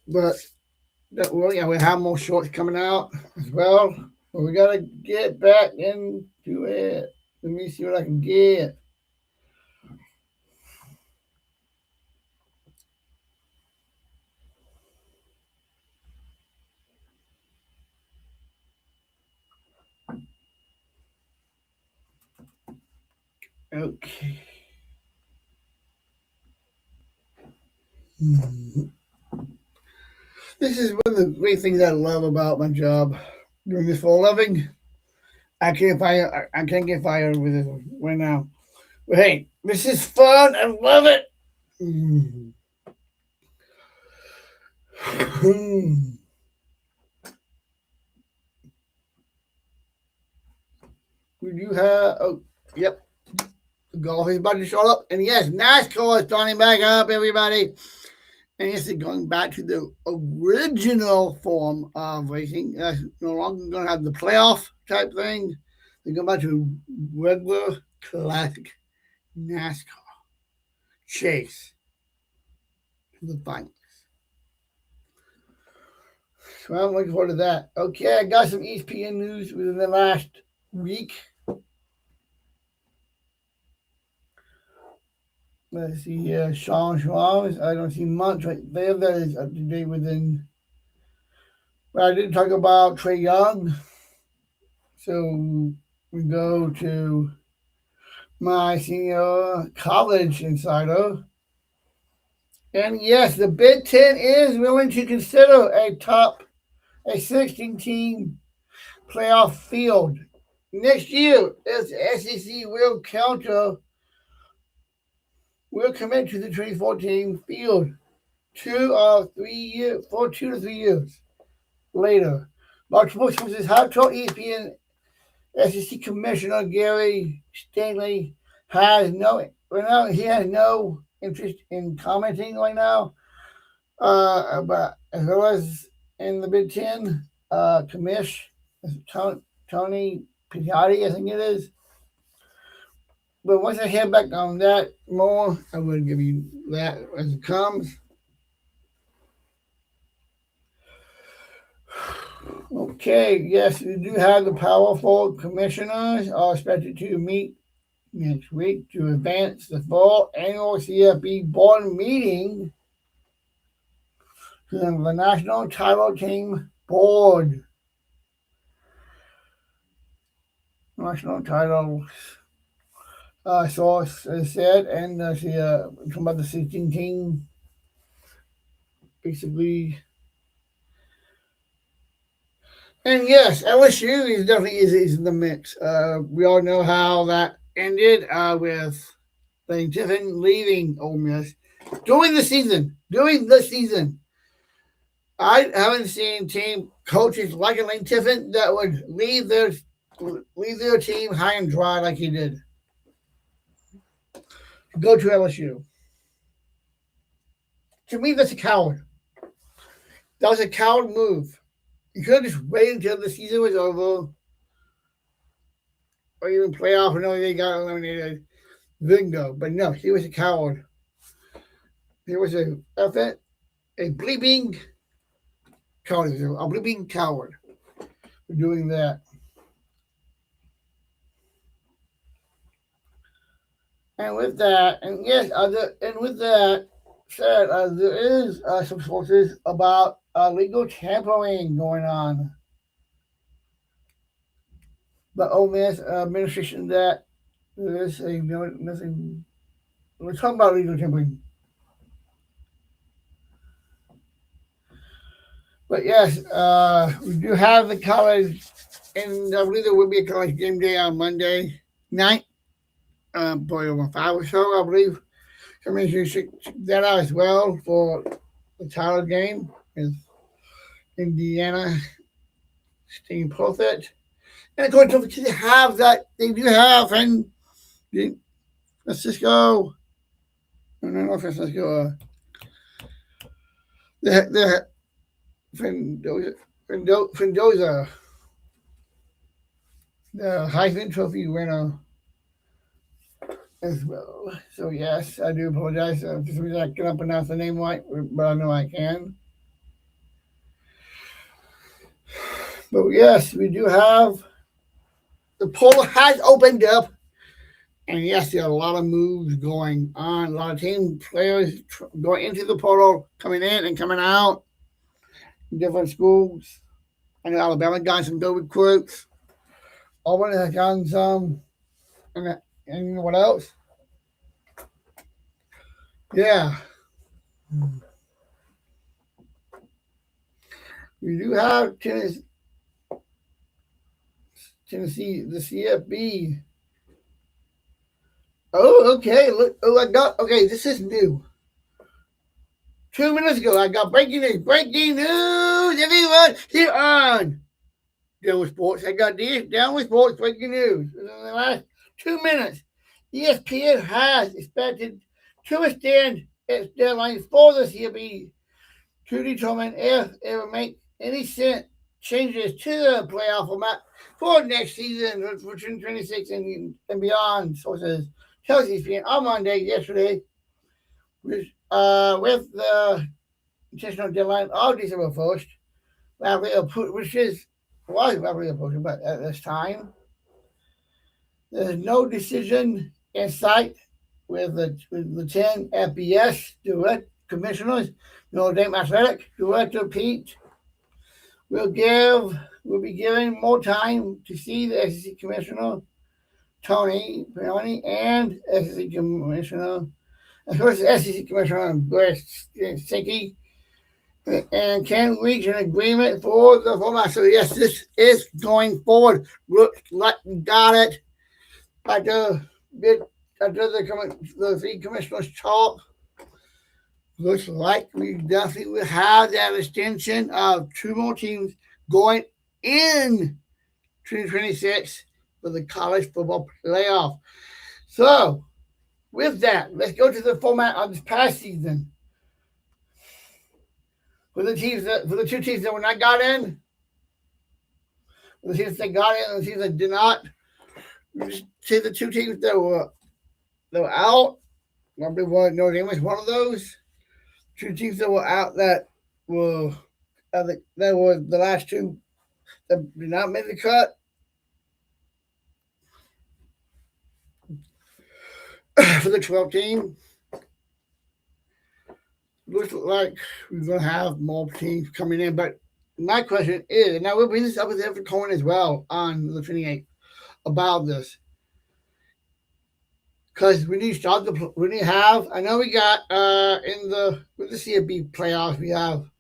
But don't worry, we have more shorts coming out as well. But we gotta get back into it. Let me see what I can get. Okay. This is one of the great things I love about my job. Doing this for a living. I can't get fired with this right now. But hey, this is fun. I love it. We do have. Oh, yep. Golf is about to show up. And yes, NASCAR is starting back up, everybody. And yes, they're going back to the original form of racing. No longer going to have the playoff type thing. They're going back to regular, classic NASCAR chase to the finals. So I'm looking forward to that. Okay, I got some ESPN news within the last week. Let's see here. Sean Schwab. I don't see much right there that is up to date within. But I did talk about Trae Young. So we go to my senior college insider. And yes, the Big Ten is willing to consider a 16-team playoff field. Next year, as the SEC will commit to the 2014 field 2 to 3 years later. Mark Sports is how told ESPN SEC Commissioner Gary Stanley has no interest in commenting right now. But as well as in the Big Ten, Commish Tony Piatti, I think it is. But once I hear back on that more, I will give you that as it comes. Okay, yes, we do have the powerful commissioners are expected to meet next week to advance the fall annual CFB board meeting to the National Title Team Board. National Title source is said, and talking about the 16 team, basically. And yes, LSU is definitely is in the mix. We all know how that ended with Lane Kiffin leaving Ole Miss during the season. I haven't seen team coaches like Lane Kiffin that would leave their team high and dry like he did. Go to LSU. To me, that's a coward. That was a coward move. You could have just waited until the season was over, or even playoff, and only they got eliminated. Then go. But no, he was a coward. He was a bleeping coward. A bleeping coward for doing that. And with that, and yes, with that said, there is some sources about legal tampering going on. But Ole Miss administration that there is nothing. We're talking about legal tampering. But yes, we do have the college, and I believe there will be a college game day on Monday night. Probably over 5 or so, I believe. So you should check that out as well for the title game with Indiana State Profit. And of course, don't forget to have that. They do have San Francisco. No, Francisco. The Mendoza, the Heisman Trophy winner as well. So yes, I do apologize for some reason I cannot pronounce the name right, but I know I can. But yes, we do have the portal has opened up, and yes, there are a lot of moves going on. A lot of team players going into the portal, coming in and coming out. Different schools. I know Alabama got some good recruits. Auburn has gotten some. And you know what else? Yeah. We do have Tennessee, the CFB. Oh, okay. Look, this is new. 2 minutes ago, I got breaking news. Breaking news, everyone, here on Down with Sports. I got this, Down with Sports, breaking news. In the last 2 minutes, ESPN has expected to extend its deadline for the CFB to determine if it will make any changes to the playoff format for next season, for 2026 and beyond. Sources tells ESPN on Monday, yesterday, with the intentional deadline of December 1st, which was rapidly approaching, but at this time, there's no decision in sight with the 10 FBS direct commissioners. Notre Dame Athletic Director Pete will be given more time to see the SEC Commissioner Tony Piatti and SEC Commissioner, of course, the SEC Commissioner Greg Sankey, and can reach an agreement for the format. So yes, this is going forward. Looks like we got it. After the three commissioners talk, looks like we definitely will have that extension of 2 more teams going in 2026 for the college football playoff. So, with that, let's go to the format of this past season. For the two teams that were not got in, the teams that got in, and the teams that did not. See the two teams that were out. Number one, Notre Dame was one of those. Two teams that were out that were that were the last two that did not make the cut. For the 12 team, looks like we're going to have more teams coming in. But my question is, and I will bring this up with Everett Cohen as well on the 28th about this. Because we need to start we need to have, I know we got with the CFB playoffs, we have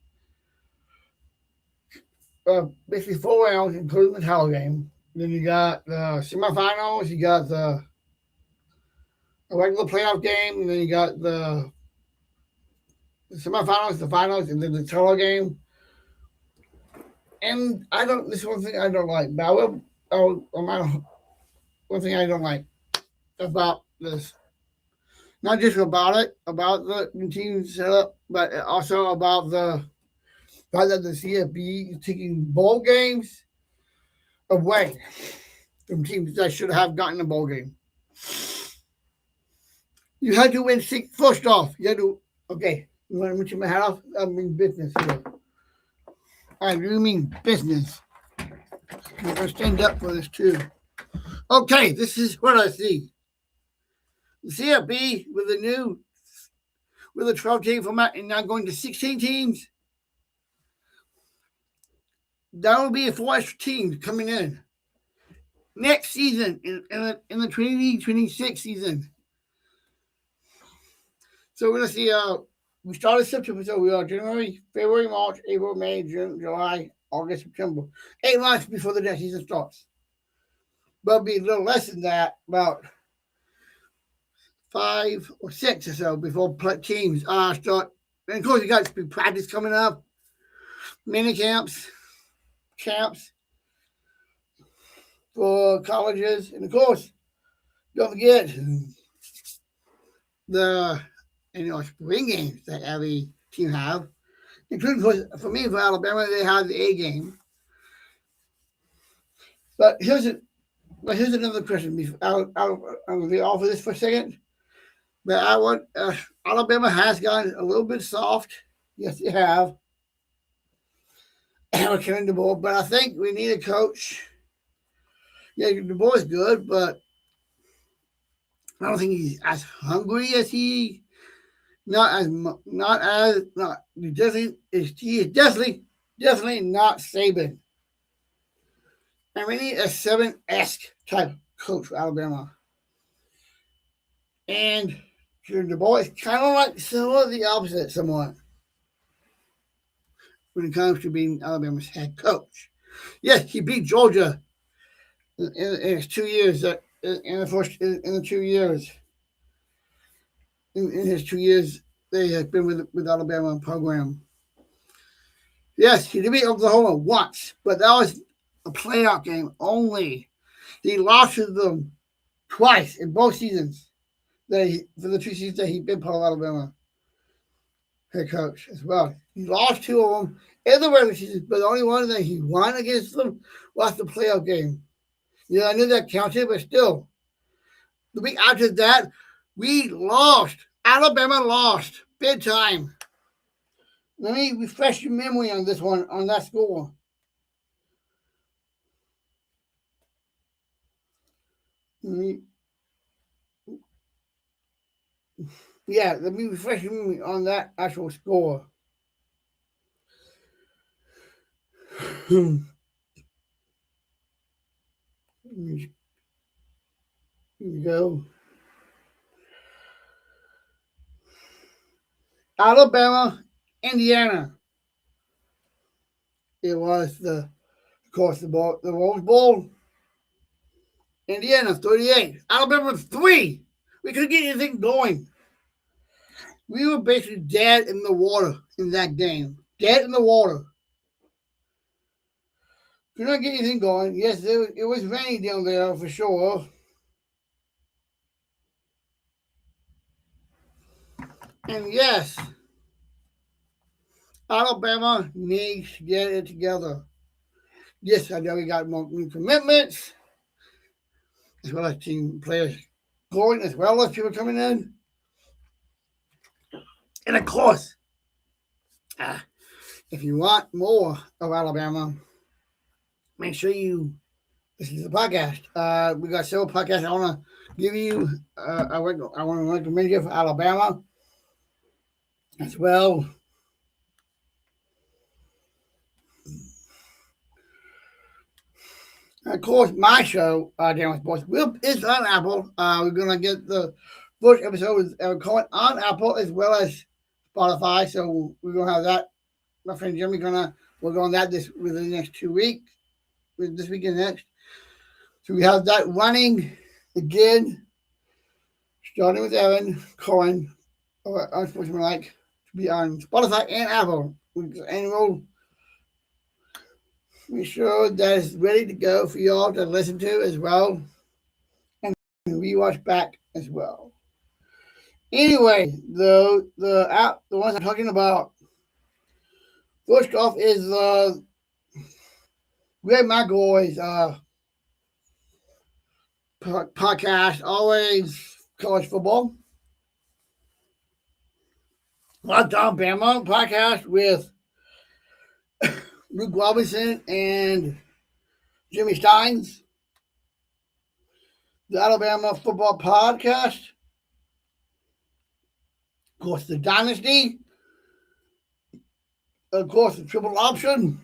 basically 4 rounds, including the title game. Then you got the semifinals, you got the regular playoff game, and then you got the semifinals, the finals, and then the title game. And this is one thing I don't like, but one thing I don't like about this. Not just about the team setup, but also about the fact that the CFB is taking bowl games away from teams that should have gotten a bowl game. You had to win 6. First off, you had to, okay, you want to mention my hat off? I mean business here. I do mean business. I'm going to stand up for this too. Okay, this is what I see. The CFB with a 12 team format and now going to 16 teams. That will be 4 extra teams coming in next season in the 2026 season. So we're gonna see. We started September, so we are January, February, March, April, May, June, July, August, September. 8 months before the next season starts. But it'll be a little less than that, about 5 or 6 or so before teams start. And of course, you got spring practice coming up, mini camps for colleges, and of course, don't forget the spring games that every team have, including for me for Alabama, they have the A game. But here's another question. I'm going to offer this for a second. But Alabama has gotten a little bit soft. Yes, they have. Carrying the ball, but I think we need a coach. Yeah, the ball is good, but I don't think he's as hungry as he. He is definitely not Saban. And we need a Saban-esque type coach for Alabama. And the boy is kind of like somewhat the opposite, somewhat, when it comes to being Alabama's head coach. Yes, he beat Georgia in his 2 years. In the 2 years. In his 2 years, they have been with Alabama program. Yes, he did beat Oklahoma once, but that was a playoff game only. He lost to them twice in both seasons. For the 2 seasons that he's been part of Alabama head coach as well. He lost 2 of them in the regular season, but the only one that he won against them was the playoff game. Yeah, I knew that counted, but still. The week after that, we lost. Alabama lost. Big time. Let me refresh your memory on this one, on that score. Yeah, let me refresh your memory on that actual score. Here we go. Alabama, Indiana. It was the Rose Bowl. Indiana 38. Alabama 3. We couldn't get anything going. We were basically dead in the water in that game. Dead in the water. could not get anything going. Yes, it was raining down there for sure. And yes, Alabama needs to get it together. Yes, I know we got more new commitments, as well as team players going, as well as people coming in. And of course, if you want more of Alabama, make sure you listen to the podcast. We got several podcasts I want to give you. I want to recommend you for Alabama as well. And of course, my show, Down with Sports, is on Apple. We're going to get the first episode is going on Apple as well as Spotify. So we're going to have that. My friend Jimmy we're going that within the next 2 weeks, this week and next. So we have that running again, starting with Evan Cohen, or Unsportsmanlike, to be on Spotify and Apple. And we'll make sure that it's ready to go for y'all to listen to as well, and rewatch back as well. Anyway, the ones I'm talking about, first off is Greg McElroy's podcast, Always College Football. Locked On Bama podcast with Luke Robinson and Jimmy Steins. The Alabama Football Podcast. Of course, the Dynasty. Of course, the Triple Option.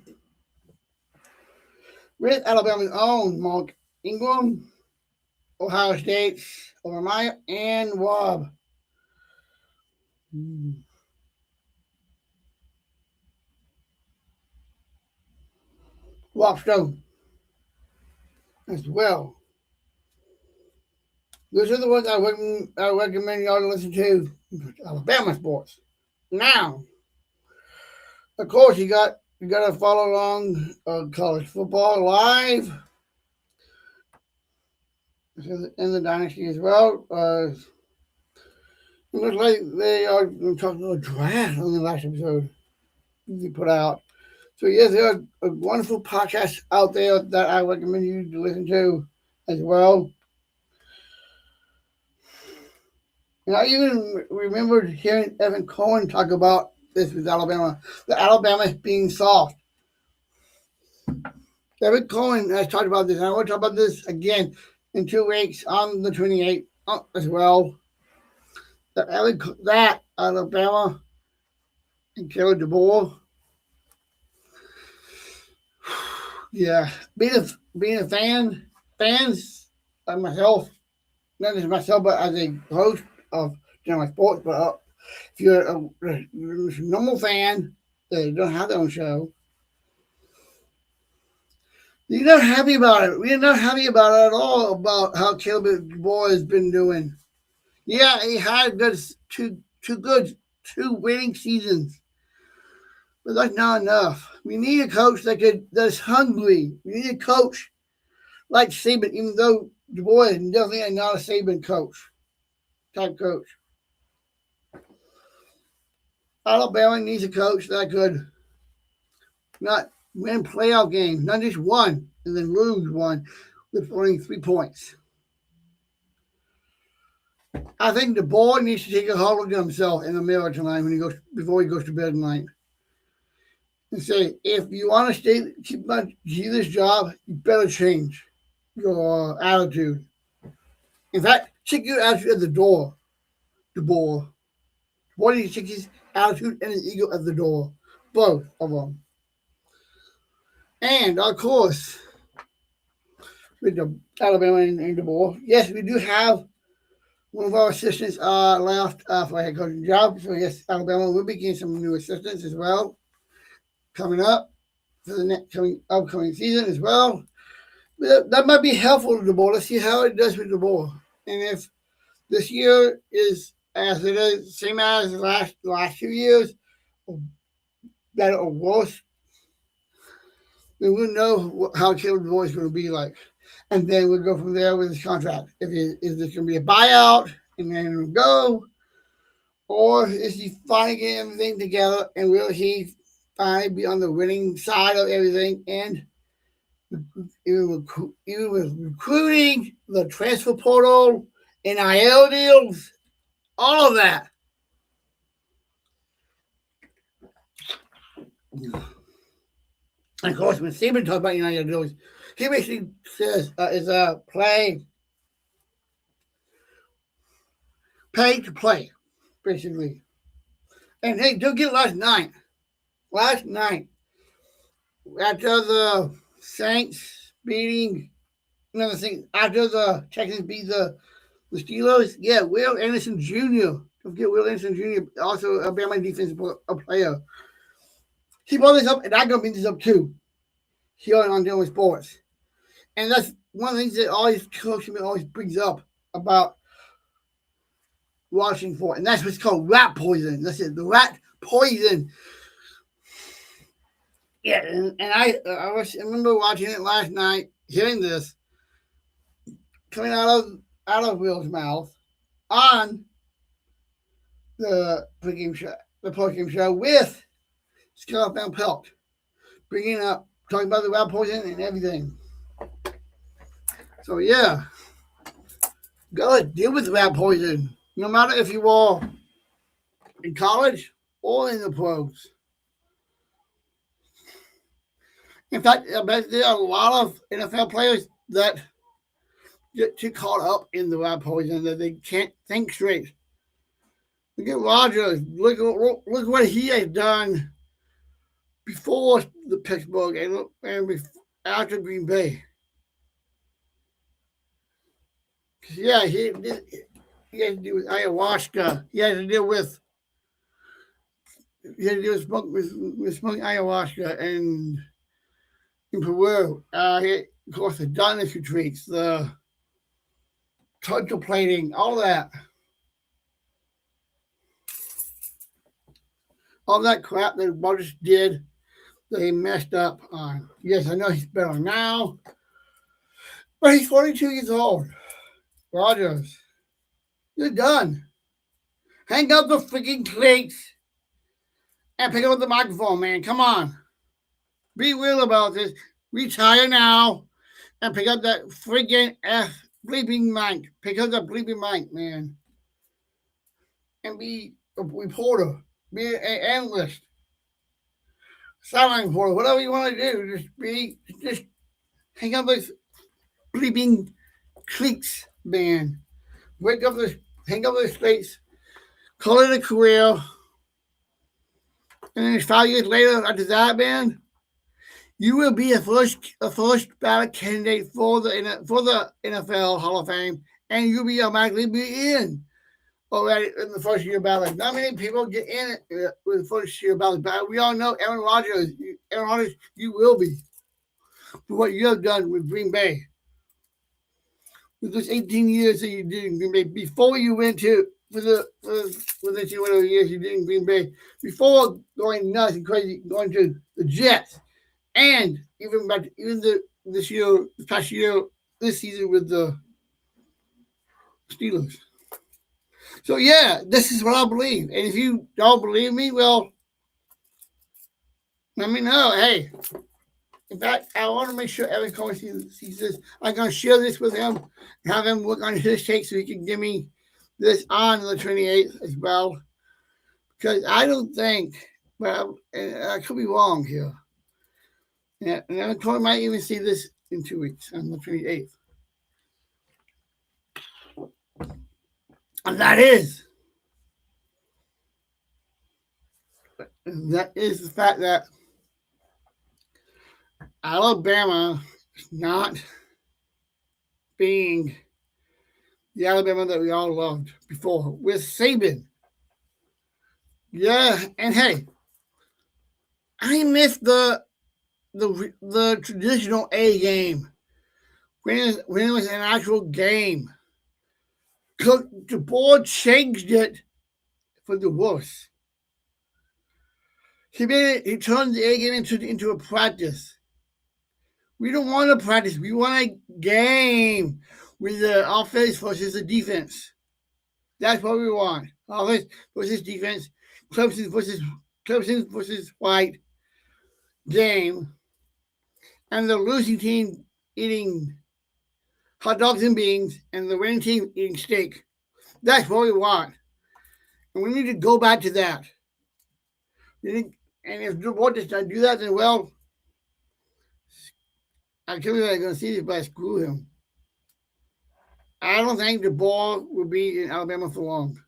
With Alabama's own Mark Ingram. Ohio State's Overmeyer and Wob. Rob Stone as well. Those are the ones I recommend y'all to listen to. Alabama sports. Now, of course, you got to follow along college football live in the Dynasty as well. It looks like they are talking about draft on the last episode they put out. So yes, there are a wonderful podcasts out there that I recommend you to listen to as well. And I even remembered hearing Evan Cohen talk about this with Alabama, the Alabama being soft. Evan Cohen has talked about this, and I want to talk about this again in 2 weeks on the 28th as well. That Alabama and Caleb DeBoer. Yeah, being a fans like myself, not just myself, but as a host of General Sports. But if you're a normal fan that don't have their own show, you're not happy about it. We're not happy about it at all about how Caleb DeBoer has been doing. Yeah, he had two winning seasons, but that's not enough. We need a coach that's hungry. We need a coach like Saban, even though DeBoer is definitely not a Saban type coach. Alabama needs a coach that could not win playoff games, not just one and then lose one with only 3 points. I think DeBoer needs to take a hold of himself in the mirror tonight before he goes to bed tonight. And say, if you want to keep this job, you better change your attitude. In fact, check your attitude at the door, DeBoer. Why do you check his attitude and his ego at the door? Both of them. And, of course, with the Alabama and DeBoer, yes, we do have one of our assistants left for a head coaching job. So, yes, Alabama will be getting some new assistants as well coming up for the next upcoming season as well. But that might be helpful to DeBoer. Let's see how it does with DeBoer. And if this year is as it is, same as the last 2 years, better or worse, then we'll know how Caleb's voice is going to be like. And then we'll go from there with his contract. Is this going to be a buyout and then we'll go? Or is he finally getting everything together and will he finally be on the winning side of everything? And even with recruiting, the transfer portal, NIL deals, all of that. And of course, when Saban talks about NIL deals, he basically says is a pay to play, basically. And hey, don't get last night, after the Saints beating, another thing, after the Texans beat the Steelers, yeah, Will Anderson Jr. Don't forget Will Anderson Jr., also a Bama defensive player. He brought this up, and I'm going to bring this up too, here on Dealing with Sports. And that's one of the things that always Coach always brings up about watching for, and that's what's called rat poison. That's it, the rat poison. Yeah, and I remember watching it last night, hearing this coming out of Will's mouth on the pregame show with Scott Van Pelt, bringing up, talking about the rat poison and everything. So yeah, gotta deal with rat poison, no matter if you are in college or in the pros. In fact, I bet there are a lot of NFL players that get too caught up in the rat poison that they can't think straight. Look at Rodgers. Look what he has done before the Pittsburgh and after Green Bay. Yeah, he had to deal with ayahuasca. He had to deal with smoking ayahuasca and in Peru. Of course, the dinosaur treats, the contemplating, all that. All that crap that Rodgers did, they messed up on. Yes, I know he's better now, but he's 42 years old. Rodgers, you're done. Hang up the freaking cleats and pick up the microphone, man. Come on. Be real about this. Retire now and pick up that freaking bleeping mic. Pick up the bleeping mic, man. And be a reporter. Be an analyst. Sideline reporter. Whatever you want to do. Just hang up those bleeping cleats, man. Hang up those cleats. Call it a career. And then 5 years later, after that, man, you will be a first ballot candidate for the NFL Hall of Fame, and you'll be automatically in already in the first year ballot. Not many people get in it with the first year ballot, but we all know Aaron Rodgers, you will be for what you have done with Green Bay. With those 18 years that you did in Green Bay before you went to for the whatever years you did in Green Bay, before going nuts and crazy, going to the Jets. And even this season with the Steelers. So yeah, this is what I believe. And if you don't believe me, well, let me know. Hey, in fact, I want to make sure Evan Cohen sees this. I'm going to share this with him, have him work on his take so he can give me this on the 28th as well. Because I don't think, well, I could be wrong here. Yeah, and Evan Cohen might even see this in 2 weeks on the 28th. And that is the fact that Alabama is not being the Alabama that we all loved before with Saban. Yeah, and hey, I miss the traditional A game when it was an actual game. The board changed it for the worse. He turned the A game into a practice. We don't want to practice. We want a game with the offense versus the defense. That's what we want. Offense versus defense. Clemson versus White game. And the losing team eating hot dogs and beans, and the winning team eating steak. That's what we want. And we need to go back to that. And if the board does not do that, then well, I tell you that I'm going to see this, but screw him. I don't think the ball will be in Alabama for long.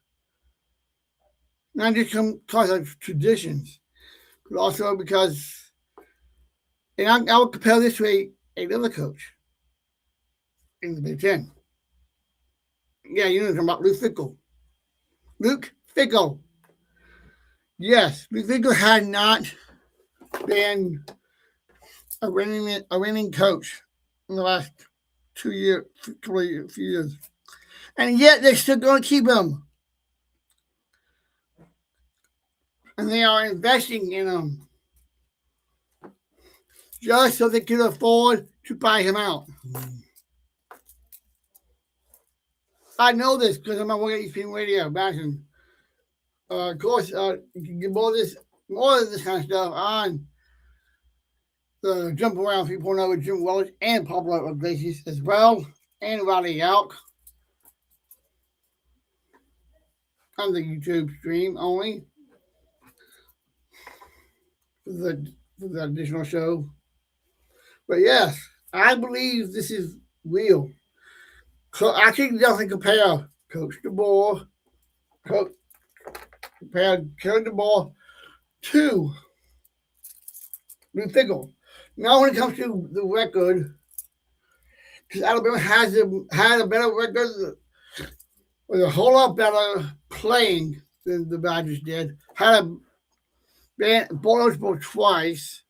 Not just because of traditions, but also because, and I will compare this to another coach in the Big Ten. Yeah, you know talking about Luke Fickell. Luke Fickell. Yes, Luke Fickell had not been a winning coach in the last few years. And yet they're still going to keep him. And they are investing in him just so they can afford to buy him out. I know this because I'm working at ESPN Radio, Madison. Of course, you can get more of this kind of stuff on the Jump Around 3.0 with Jim Welch and Pablo Iglesias as well, and Riley Yalk on the YouTube stream only for the additional show. But yes, I believe this is real. So I can definitely compare Coach DeBoer, compare Coach DeBoer to Luke Fickell. Now, when it comes to the record, because Alabama had a better record, was a whole lot better playing than the Badgers did. Had a bowl eligible twice,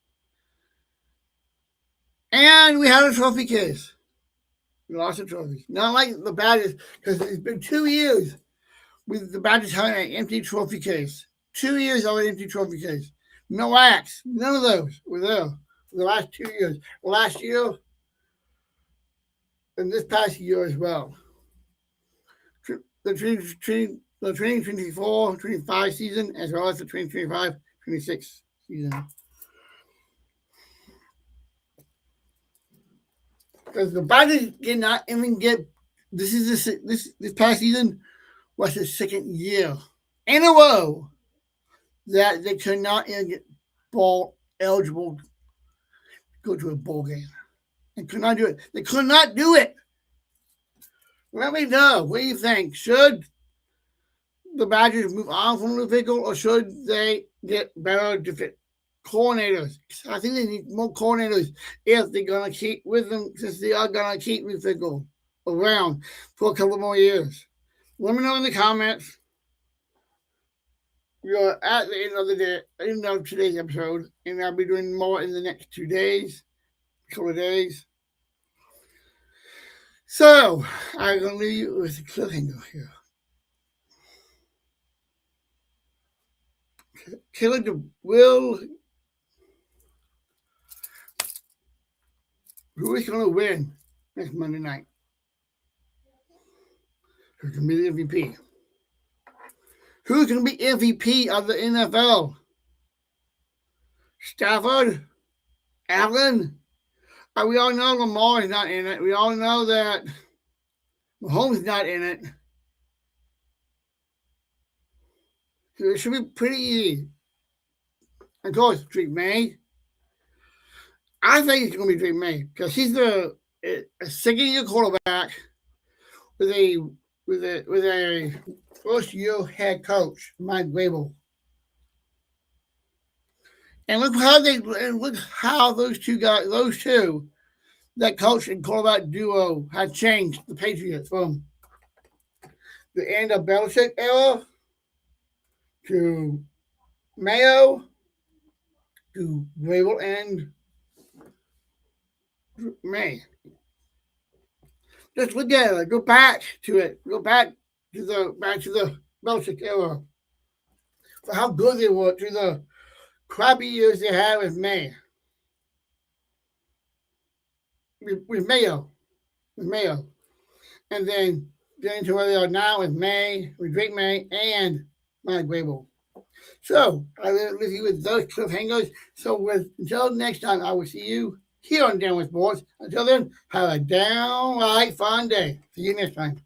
and we had a trophy case. We lost a trophy. Not like the Badgers, because it's been 2 years with the Badgers having an empty trophy case. 2 years of an empty trophy case. No acts. None of those were there for the last 2 years. Last year and this past year as well. The 2024-25 season as well as the 2025-26 season. Because the Badgers did not even get this past season was the second year in a row that they could not even get bowl eligible to go to a bowl game. They could not do it. They could not do it. Let me know. What do you think? Should the Badgers move on from Luke Fickell, or should they get better different coordinators? I think they need more coordinators if they're going to keep with them, since they are going to keep Luke Fickell around for a couple more years. Let me know in the comments. We are at the end of today's episode, and I'll be doing more in the next 2 days, couple of days. So, I'm going to leave you with a cliffhanger here. Who is going to win next Monday night? Who's going to be the MVP? Who's going to be MVP of the NFL? Stafford? Allen? We all know Lamar is not in it. We all know that Mahomes is not in it. So it should be pretty easy. Of course, Drake May. I think it's going to be Drake May because he's a second-year quarterback with a first-year head coach, Mike Vrabel. And look how those two, that coach and quarterback duo, had changed the Patriots from the end of Belichick era to Mayo to Vrabel and May. Just look at it. Go back to it. Go back to the Belichick era. For how good they were to the crappy years they had with May. with Mayo, and then getting to where they are now with May, with Drake May, and Mike Grable. So I will leave you with those cliffhangers. So until next time, I will see you here on Down with Sports. Until then, have a downright fun day. See you next time.